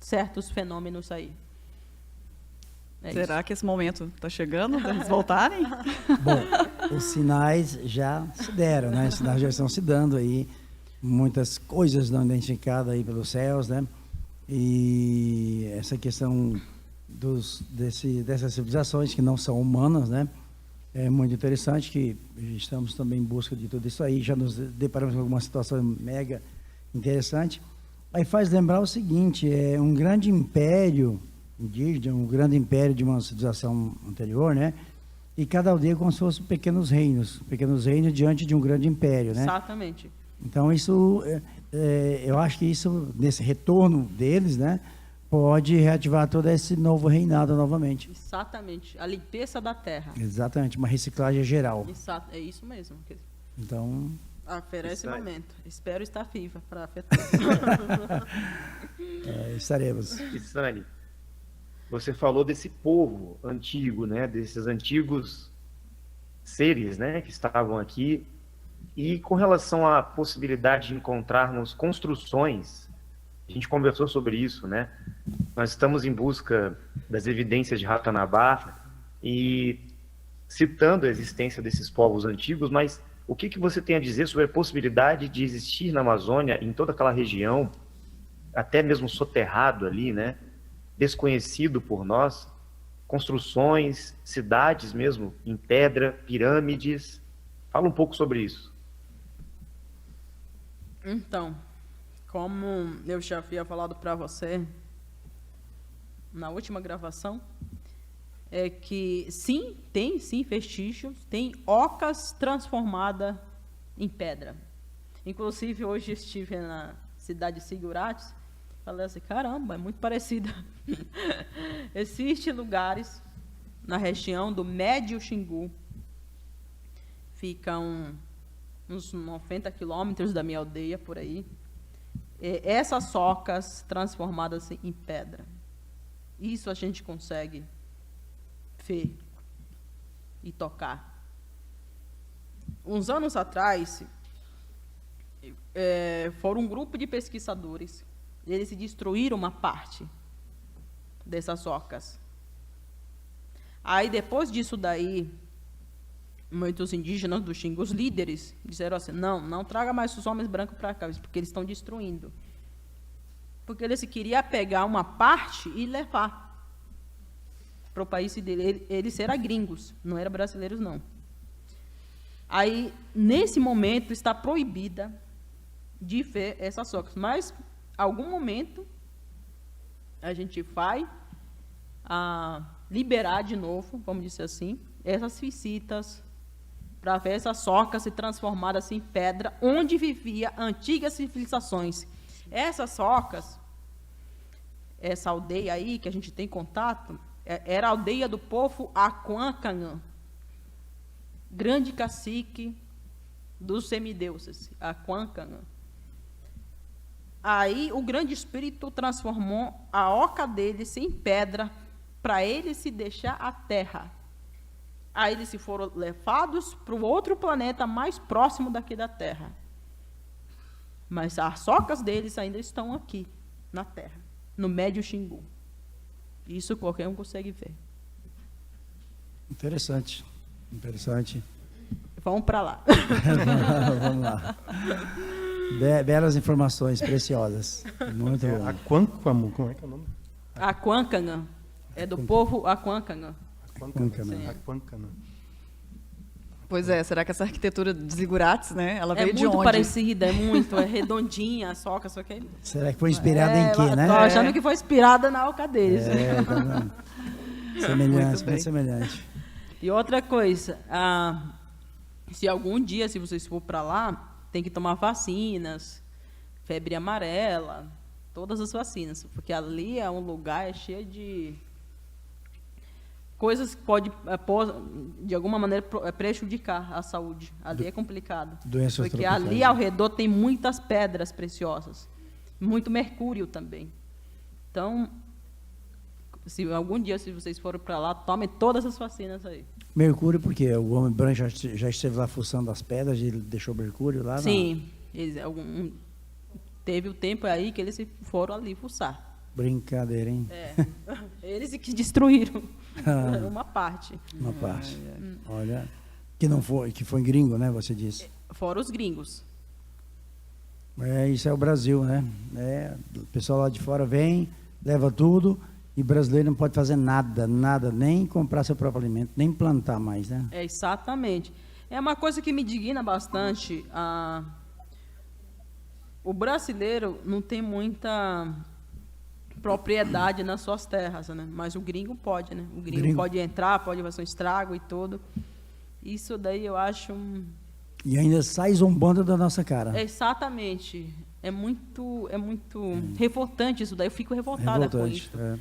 certos fenômenos aí. Será que esse momento está chegando, eles voltarem? Bom, os sinais já se deram, né? Os sinais já estão se dando aí. Muitas coisas não identificadas aí pelos céus, né? E essa questão dessas civilizações que não são humanas, né? É muito interessante que estamos também em busca de tudo isso aí. Já nos deparamos com alguma situação mega interessante. Aí faz lembrar o seguinte, é um grande império indígena, um grande império de uma civilização anterior, né? E cada aldeia como se fossem pequenos reinos diante de um grande império, né? Exatamente. Então isso, eu acho que isso, nesse retorno deles, né, pode reativar todo esse novo reinado novamente. Exatamente. A limpeza da terra. Exatamente, uma reciclagem geral. Exato, é isso mesmo. Então... Afere esse momento. Espero estar viva para afetar. Estaremos. E Sani, você falou desse povo antigo, né, desses antigos seres, né, que estavam aqui. E com relação à possibilidade de encontrarmos construções, a gente conversou sobre isso, né? Nós estamos em busca das evidências de Ratanabá e citando a existência desses povos antigos, mas o que você tem a dizer sobre a possibilidade de existir na Amazônia, em toda aquela região, até mesmo soterrado ali, né? Desconhecido por nós, construções, cidades mesmo, em pedra, pirâmides. Fala um pouco sobre isso. Então, como eu já havia falado para você na última gravação, é que sim, tem sim vestígios, tem ocas transformadas em pedra. Inclusive, hoje estive na cidade de Sigurates, falei assim, caramba, é muito parecida. Existem lugares na região do Médio Xingu, ficam uns 90 quilômetros da minha aldeia, por aí. Essas ocas transformadas em pedra. Isso a gente consegue ver e tocar. Uns anos atrás, foram um grupo de pesquisadores. Eles destruíram uma parte dessas ocas. Aí, depois disso daí, muitos indígenas do Xingu, os líderes, disseram assim, não traga mais os homens brancos para cá, porque eles estão destruindo. Porque eles queriam pegar uma parte e levar para o país dele. Eles eram gringos, não eram brasileiros, não. Aí, nesse momento, está proibida de ver essas ocas. Mas, algum momento, a gente vai liberar de novo, vamos dizer assim, essas visitas, para ver essas socas se transformadas em pedra, onde vivia antigas civilizações. Essas socas, essa aldeia aí que a gente tem contato, era a aldeia do povo Aquancanã, grande cacique dos semideuses, Aquancanã. Aí o grande espírito transformou a oca deles em pedra para eles se deixar a terra. Aí eles se foram levados para o outro planeta mais próximo daqui da Terra. Mas as socas deles ainda estão aqui, na Terra, no Médio Xingu. Isso qualquer um consegue ver. Interessante. Interessante. Vamos para lá. Vamos lá. Belas informações preciosas. Muito bom. Aquancamo, como é que é o nome? Aquancanã. É do povo Aquancanã. Aquancana. Aquancana. Pois é, será que essa arquitetura de zigurates, né? Ela veio É de muito onde? parecida, é redondinha a soca, só que é... Será que foi inspirada em quê, né? Tô achando que foi inspirada na oca deles. Tá vendo? Semelhante, bem. muito semelhante. E outra coisa, se algum dia, se vocês for para lá, tem que tomar vacinas, febre amarela, todas as vacinas, porque ali é um lugar cheio de coisas que pode, de alguma maneira, prejudicar a saúde. Ali é complicado. Doenças porque tropicais, ali né? ao redor tem muitas pedras preciosas, muito mercúrio também. Então, se algum dia, se vocês forem para lá, tomem todas as vacinas aí. Mercúrio, porque o homem branco já esteve lá fuçando as pedras e ele deixou mercúrio lá? Sim, teve o tempo aí que eles foram ali fuçar. Não. Brincadeira, hein? Eles que destruíram uma parte. Uma parte. Olha, que foi gringo, né? Você disse. Fora os gringos. Isso é o Brasil, né? O pessoal lá de fora vem, leva tudo. E brasileiro não pode fazer nada, nem comprar seu próprio alimento, nem plantar mais, né? Exatamente. É uma coisa que me indigna bastante. O brasileiro não tem muita propriedade nas suas terras, né? Mas o gringo pode, né? O gringo pode entrar, pode fazer um estrago e tudo. Isso daí eu acho... E ainda sai zombando da nossa cara. Exatamente. É muito revoltante isso daí. Eu fico revoltada com isso. É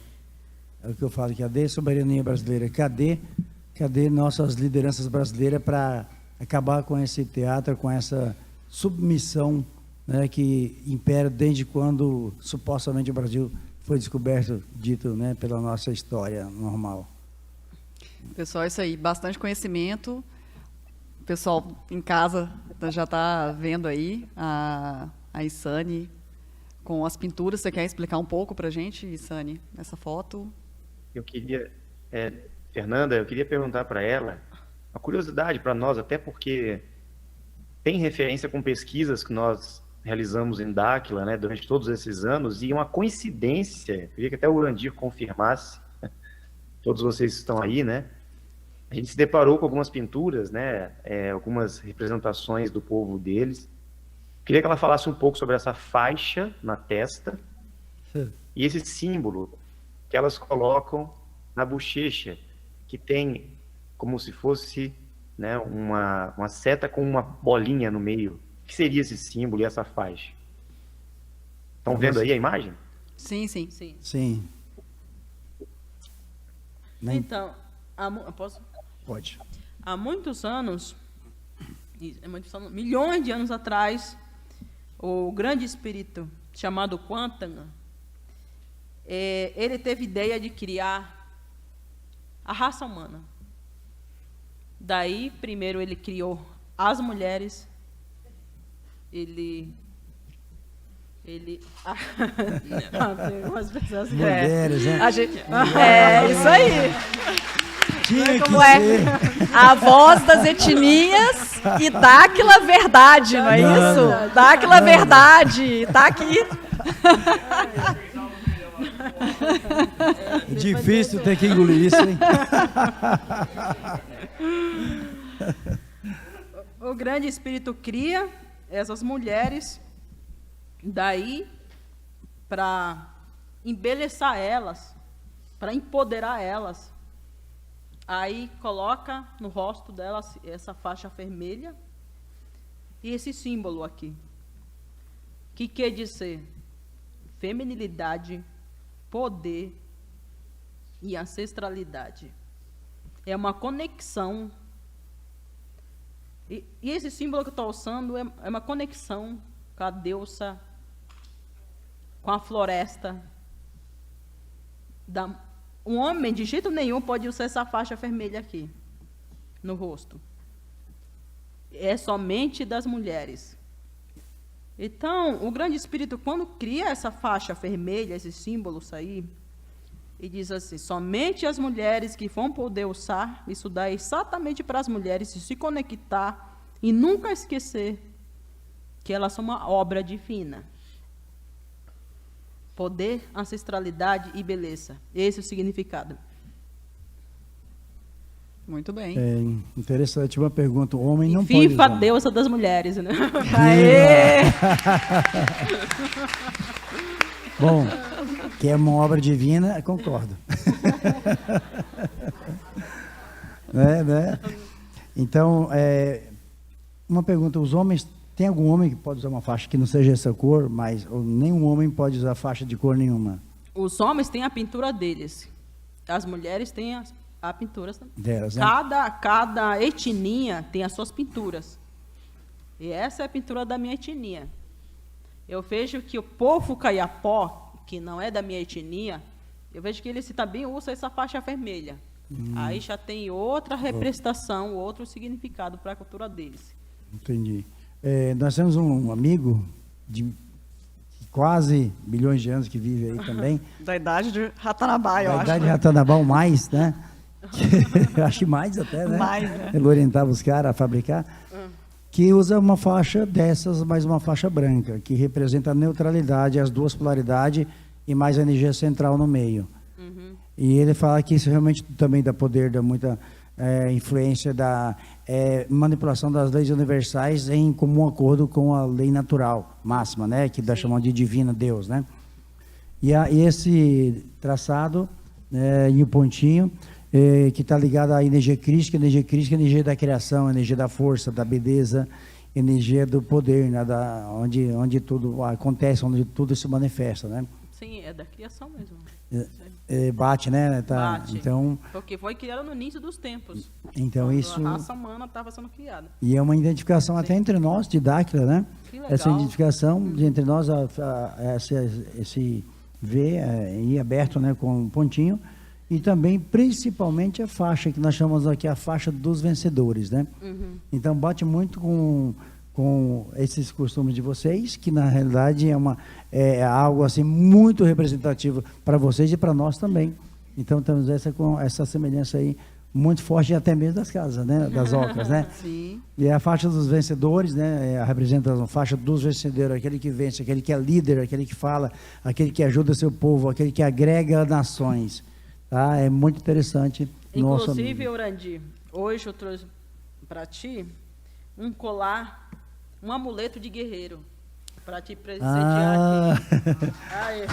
o que eu falo, cadê a soberania brasileira? Cadê nossas lideranças brasileiras para acabar com esse teatro, com essa submissão, né, que impera desde quando supostamente o Brasil foi descoberto, dito, né, pela nossa história normal. Pessoal, isso aí, bastante conhecimento. O pessoal em casa já está vendo aí a Isane com as pinturas. Você quer explicar um pouco para a gente, Isane, essa foto? Eu queria, Fernanda, eu queria perguntar para ela, uma curiosidade para nós, até porque tem referência com pesquisas que nós realizamos em Dáquila, né, durante todos esses anos, e uma coincidência, eu queria que até o Urandir confirmasse, todos vocês estão aí, né, a gente se deparou com algumas pinturas, né, algumas representações do povo deles. Queria que ela falasse um pouco sobre essa faixa na testa e esse símbolo que elas colocam na bochecha, que tem como se fosse, né, uma seta com uma bolinha no meio. O que seria esse símbolo e essa faixa? Estão vendo aí a imagem? Sim. Sim. Então, posso? Pode. Há muitos anos, milhões de anos atrás, o grande espírito chamado Quantana, ele teve ideia de criar a raça humana. Daí, primeiro ele criou as mulheres, tem algumas pessoas que Mulheres, né? A gente, isso aí. Tinha que Como é? ser. A voz das etnias e Dáquila Verdade, não é isso? Dáquila Verdade, tá aqui. Difícil ter que engolir isso, hein? O grande espírito cria essas mulheres, daí, para embelezar elas, para empoderar elas. Aí coloca no rosto delas essa faixa vermelha e esse símbolo aqui, que quer dizer feminilidade, poder e ancestralidade. É uma conexão. E esse símbolo que eu estou usando é uma conexão com a deusa, com a floresta. Um homem, de jeito nenhum, pode usar essa faixa vermelha aqui, no rosto. É somente das mulheres. Então, o Grande Espírito, quando cria essa faixa vermelha, esse símbolo aí, e diz assim, somente as mulheres que vão poder usar, isso dá exatamente para as mulheres se conectar e nunca esquecer que elas são uma obra divina. Poder, ancestralidade e beleza. Esse é o significado. Muito bem. É interessante uma pergunta. O homem não E pode FIFA, usar. deusa das mulheres, né? Aê! Bom, que é uma obra divina, concordo. né? Então, uma pergunta, os homens, tem algum homem que pode usar uma faixa que não seja essa cor, mas nenhum homem pode usar faixa de cor nenhuma? Os homens têm a pintura deles. As mulheres têm a pintura Delas, né? Cada etnia tem as suas pinturas. E essa é a pintura da minha etnia. Eu vejo que o povo caiapó, que não é da minha etnia, eu vejo que eles também usam essa faixa vermelha. Aí já tem outra representação, outro significado para a cultura deles. Entendi. Nós temos um amigo de quase bilhões de anos que vive aí também. Da idade de Ratanabá, eu Da acho. idade de Ratanabá, ou mais, né? Acho que mais até, né? Mais, né? Ele orientava os caras a fabricar. Que usa uma faixa dessas, mais uma faixa branca, que representa a neutralidade, as duas polaridades e mais a energia central no meio. E ele fala que isso realmente também dá poder, dá muita influência da manipulação das leis universais em comum acordo com a lei natural máxima, né? Que dá chamando de divina Deus, né? E esse traçado e o pontinho que está ligado à energia crística, energia da criação, energia da força, da beleza, energia do poder, né? Onde tudo acontece, onde tudo se manifesta, né? Sim, é da criação mesmo. Bate, né? Tá, Bate. Então, Porque foi criado no início dos tempos. então quando isso... a raça humana estava sendo criada. E é uma identificação até entre nós, didática, né? Que legal. Essa identificação entre nós, esse V em aberto, né, com um pontinho, e também, principalmente, a faixa, que nós chamamos aqui a faixa dos vencedores, né? Então, bate muito com esses costumes de vocês, que na realidade é algo assim muito representativo para vocês e para nós também. Então, temos essa semelhança aí muito forte, até mesmo das casas, né? Das ocas, né? Sim. E a faixa dos vencedores, né? Representa a faixa dos vencedores, aquele que vence, aquele que é líder, aquele que fala, aquele que ajuda seu povo, aquele que agrega nações. Tá? É muito interessante. Inclusive, Urandi, hoje eu trouxe para ti um colar, um amuleto de guerreiro, para te presentear aqui. Aí.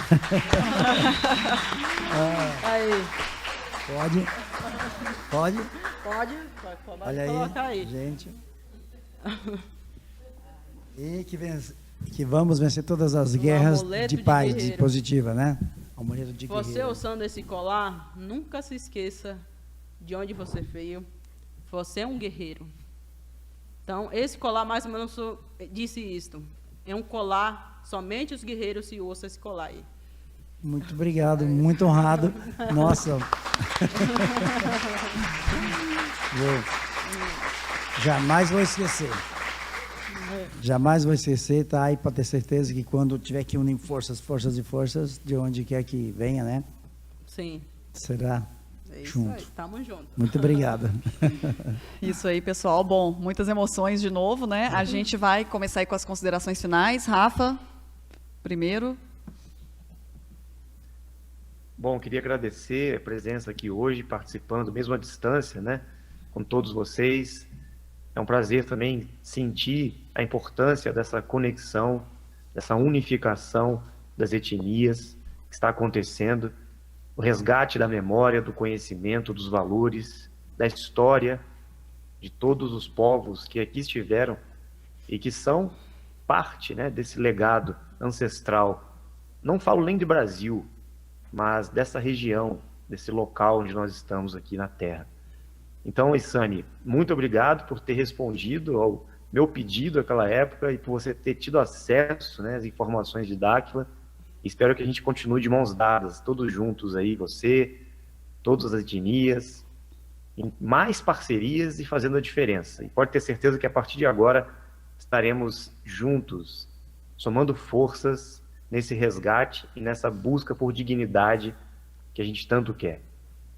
Aí. Pode Olha colocar aí. gente. E que vamos vencer todas as guerras amuleto de de paz, de guerreiro. positiva, né? Amuleto de Você guerreiro. usando esse colar, nunca se esqueça de onde você veio. Você é um guerreiro. Então, esse colar, mais ou menos, disse isto. É um colar, somente os guerreiros se usam esse colar aí. Muito obrigado, muito honrado. Nossa. Jamais vou esquecer. Jamais vou esquecer, tá? E para ter certeza que quando tiver que unir forças, de onde quer que venha, né? Sim. Será É isso junto. aí. Tamo junto. Muito obrigado. Isso aí, pessoal. Bom, muitas emoções de novo, né? A gente vai começar aí com as considerações finais. Rafa, primeiro. Bom, queria agradecer a presença aqui hoje, participando, mesmo à distância, né, com todos vocês. É um prazer também sentir a importância dessa conexão, dessa unificação das etnias que está acontecendo. o resgate da memória, do conhecimento, dos valores, da história de todos os povos que aqui estiveram e que são parte, né, desse legado ancestral. Não falo nem de Brasil, mas dessa região, desse local onde nós estamos aqui na Terra. Então, Isane, muito obrigado por ter respondido ao meu pedido naquela época e por você ter tido acesso, né, às informações de Dáquila. Espero que a gente continue de mãos dadas, todos juntos aí, você, todas as etnias, em mais parcerias e fazendo a diferença. E pode ter certeza que a partir de agora estaremos juntos, somando forças nesse resgate e nessa busca por dignidade que a gente tanto quer.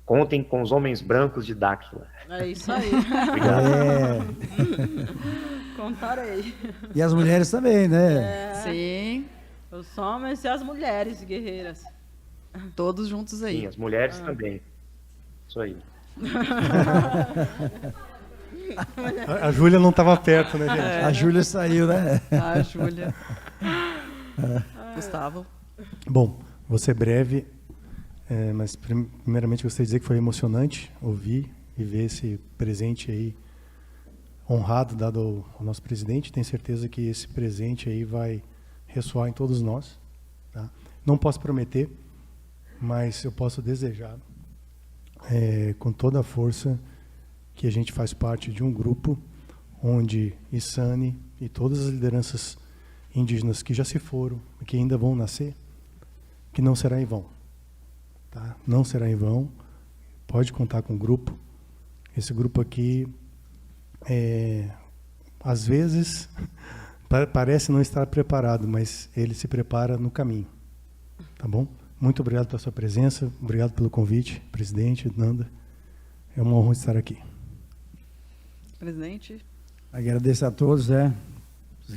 Contem com os homens brancos de Dáquila. É isso aí. Obrigado. Contarei. E as mulheres também, né? Sim, Os homens e as mulheres guerreiras. todos juntos aí. Sim, as mulheres também. Isso aí. A Júlia não estava perto, né, gente? A Júlia saiu, né? A Júlia. Gustavo. Bom, vou ser breve, mas primeiramente gostaria de dizer que foi emocionante ouvir e ver esse presente aí honrado dado ao nosso presidente. Tenho certeza que esse presente aí vai ressoar em todos nós. Tá? Não posso prometer, mas eu posso desejar com toda a força que a gente faz parte de um grupo onde Isane e todas as lideranças indígenas que já se foram e que ainda vão nascer, que não será em vão. Tá? Não será em vão. Pode contar com o grupo. Esse grupo aqui, às vezes, parece não estar preparado, mas ele se prepara no caminho. Tá bom? Muito obrigado pela sua presença. Obrigado pelo convite, presidente, Nanda. É uma honra estar aqui. Presidente. Agradeço a todos, né?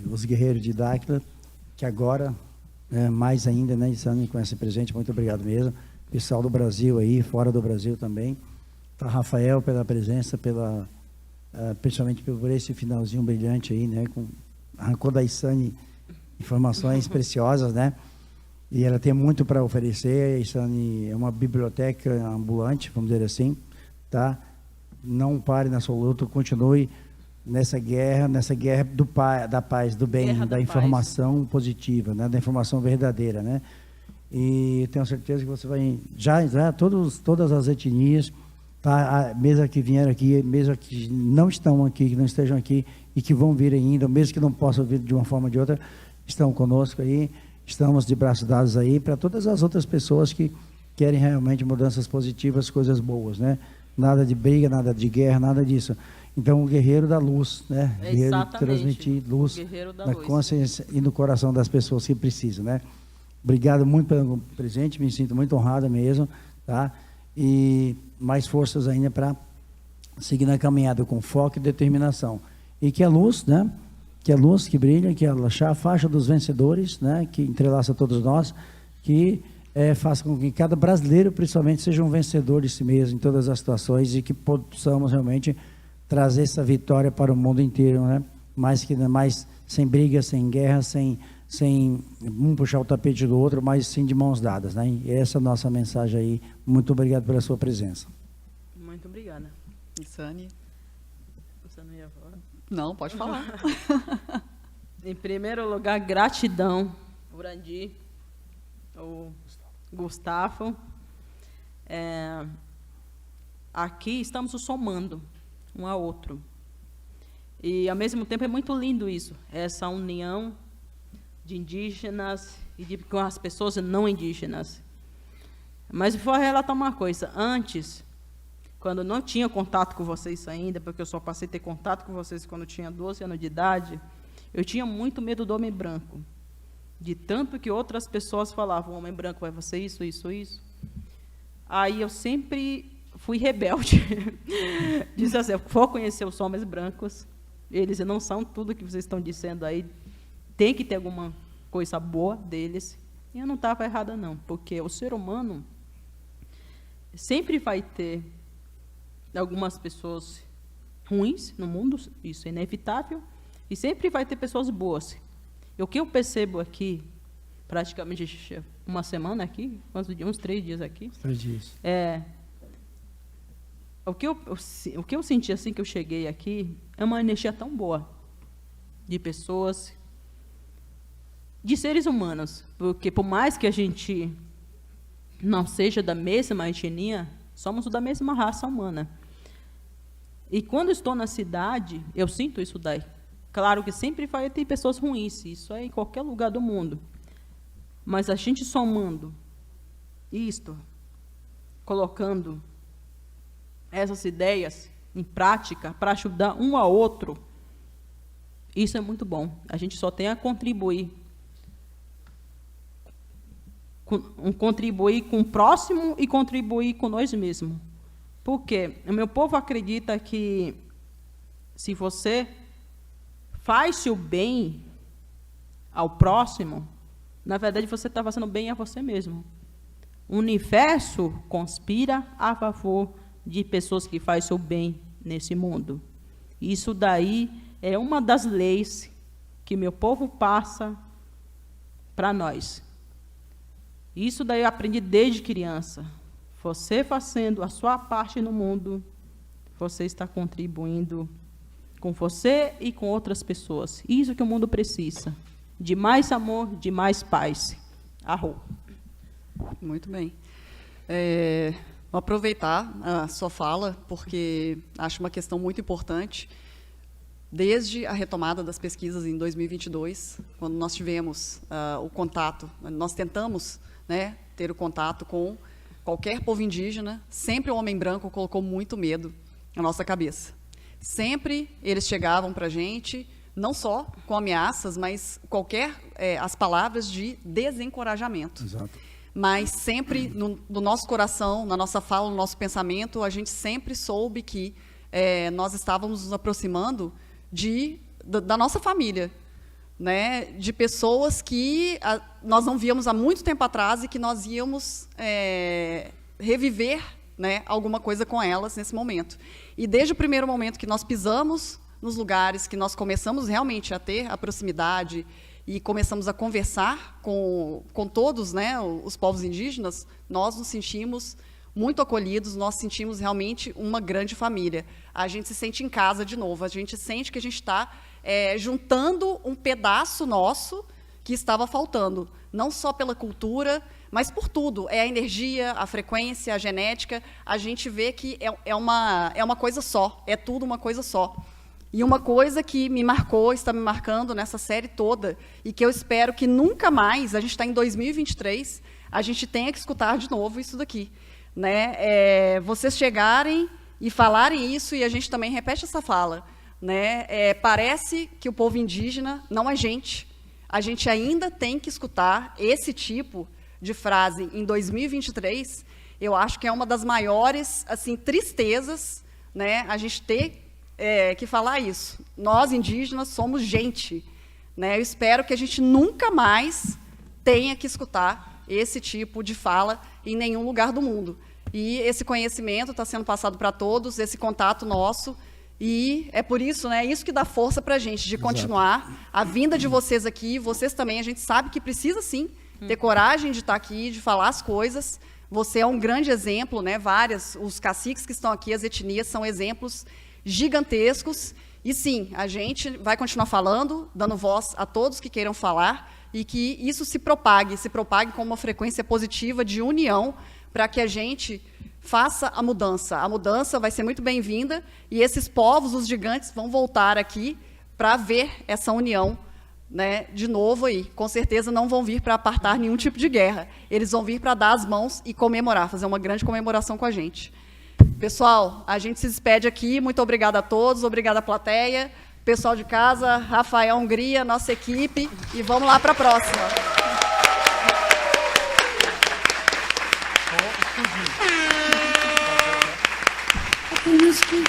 Os guerreiros de Dáquila, que agora, mais ainda, né, Isane, com esse presente, muito obrigado mesmo. Pessoal do Brasil aí, fora do Brasil também. Tá, Rafael, pela presença, principalmente por esse finalzinho brilhante aí, né? Arrancou da Isane informações preciosas, né? E ela tem muito para oferecer. A Isane é uma biblioteca ambulante, vamos dizer assim, tá? Não pare na sua luta, continue nessa guerra da paz, do bem, Guerra da da informação positiva, né? Da informação verdadeira, né? E tenho certeza que você vai já todas as etnias, tá? Mesmo que vieram aqui, mesmo que não estão aqui, que não estejam aqui e que vão vir ainda, mesmo que não possam vir de uma forma ou de outra, estão conosco aí, estamos de braços dados aí para todas as outras pessoas que querem realmente mudanças positivas, coisas boas, né? Nada de briga, nada de guerra, nada disso. Então, o guerreiro da luz, né? Guerreiro de transmitir luz na consciência e no coração das pessoas que precisam, né? Obrigado muito pelo presente, me sinto muito honrado mesmo, tá? E mais forças ainda para seguir na caminhada com foco e determinação. E que a luz, né? Que a luz que brilha, que a faixa dos vencedores, né? Que entrelaça todos nós, que faça com que cada brasileiro, principalmente, seja um vencedor de si mesmo em todas as situações e que possamos realmente trazer essa vitória para o mundo inteiro, né? Mais sem briga, sem guerra, sem um puxar o tapete do outro, mas sim de mãos dadas, né? E essa é a nossa mensagem aí. Muito obrigado pela sua presença. Muito obrigada. Isane. Você não ia falar? Não, pode falar. Em primeiro lugar, gratidão, Urandi, o Gustavo. Aqui estamos nos somando um ao outro. E, ao mesmo tempo, é muito lindo isso, essa união de indígenas e com as pessoas não indígenas. Mas vou relatar uma coisa. Antes, quando eu não tinha contato com vocês ainda, porque eu só passei a ter contato com vocês quando eu tinha 12 anos de idade, eu tinha muito medo do homem branco. De tanto que outras pessoas falavam, o homem branco vai fazer isso, isso, isso. Aí eu sempre fui rebelde. Disse assim, eu vou conhecer os homens brancos, eles não são tudo que vocês estão dizendo aí, tem que ter alguma coisa boa deles. E eu não estava errada, não, porque o ser humano sempre vai ter algumas pessoas ruins no mundo, isso é inevitável, e sempre vai ter pessoas boas. E o que eu percebo aqui, praticamente uma semana aqui, quantos dias? Uns 3 dias aqui. 3 dias. O que eu senti assim que eu cheguei aqui é uma energia tão boa de pessoas, de seres humanos, porque por mais que a gente não seja da mesma etnia, somos da mesma raça humana. E quando estou na cidade, eu sinto isso daí. Claro que sempre vai ter pessoas ruins, isso é em qualquer lugar do mundo. Mas a gente somando isto, colocando essas ideias em prática para ajudar um ao outro, isso é muito bom. A gente só tem a contribuir. Contribuir com o próximo e contribuir com nós mesmos. Porque o meu povo acredita que se você faz o bem ao próximo, na verdade você está fazendo bem a você mesmo. O universo conspira a favor de pessoas que fazem o bem nesse mundo. Isso daí é uma das leis que meu povo passa para nós. Isso daí eu aprendi desde criança. Você fazendo a sua parte no mundo, você está contribuindo com você e com outras pessoas. Isso que o mundo precisa. De mais amor, de mais paz. Arro. Muito bem. Vou aproveitar a sua fala, porque acho uma questão muito importante. Desde a retomada das pesquisas em 2022, quando nós tivemos o contato, nós tentamos, né, ter o contato com qualquer povo indígena, sempre o homem branco colocou muito medo na nossa cabeça. Sempre eles chegavam para a gente, não só com ameaças, mas as palavras de desencorajamento. Exato. Mas sempre no nosso coração, na nossa fala, no nosso pensamento, a gente sempre soube que nós estávamos nos aproximando da nossa família, né, de pessoas que nós não víamos há muito tempo atrás e que nós íamos reviver, né, alguma coisa com elas nesse momento. E desde o primeiro momento que nós pisamos nos lugares, que nós começamos realmente a ter a proximidade e começamos a conversar com todos, né, os povos indígenas, nós nos sentimos muito acolhidos, nós sentimos realmente uma grande família. A gente se sente em casa de novo, a gente sente que a gente está juntando um pedaço nosso que estava faltando, não só pela cultura, mas por tudo. É a energia, a frequência, a genética. A gente vê que é uma coisa só, é tudo uma coisa só. E uma coisa que me marcou, está me marcando nessa série toda, e que eu espero que nunca mais, a gente está em 2023, a gente tenha que escutar de novo isso daqui, né? Vocês chegarem e falarem isso, e a gente também repete essa fala, né? Parece que o povo indígena não é gente. A gente ainda tem que escutar esse tipo de frase em 2023. Eu acho que é uma das maiores, assim, tristezas, né? A gente ter que falar isso. Nós, indígenas, somos gente, né? Eu espero que a gente nunca mais tenha que escutar esse tipo de fala em nenhum lugar do mundo. E esse conhecimento está sendo passado para todos, esse contato nosso, e é por isso, né, isso que dá força para a gente, de continuar. A vinda de vocês aqui, vocês também, a gente sabe que precisa, sim, ter coragem de estar aqui, de falar as coisas. Você é um grande exemplo, né? Os caciques que estão aqui, as etnias, são exemplos gigantescos. E, sim, a gente vai continuar falando, dando voz a todos que queiram falar, e que isso se propague com uma frequência positiva de união, para que a gente faça a mudança. A mudança vai ser muito bem-vinda, e esses povos, os gigantes, vão voltar aqui para ver essa união, né, de novo aí. Com certeza não vão vir para apartar nenhum tipo de guerra. Eles vão vir para dar as mãos e comemorar, fazer uma grande comemoração com a gente. Pessoal, a gente se despede aqui. Muito obrigada a todos, obrigada à plateia, pessoal de casa, Rafael Hungria, nossa equipe, e vamos lá para a próxima. Não sei.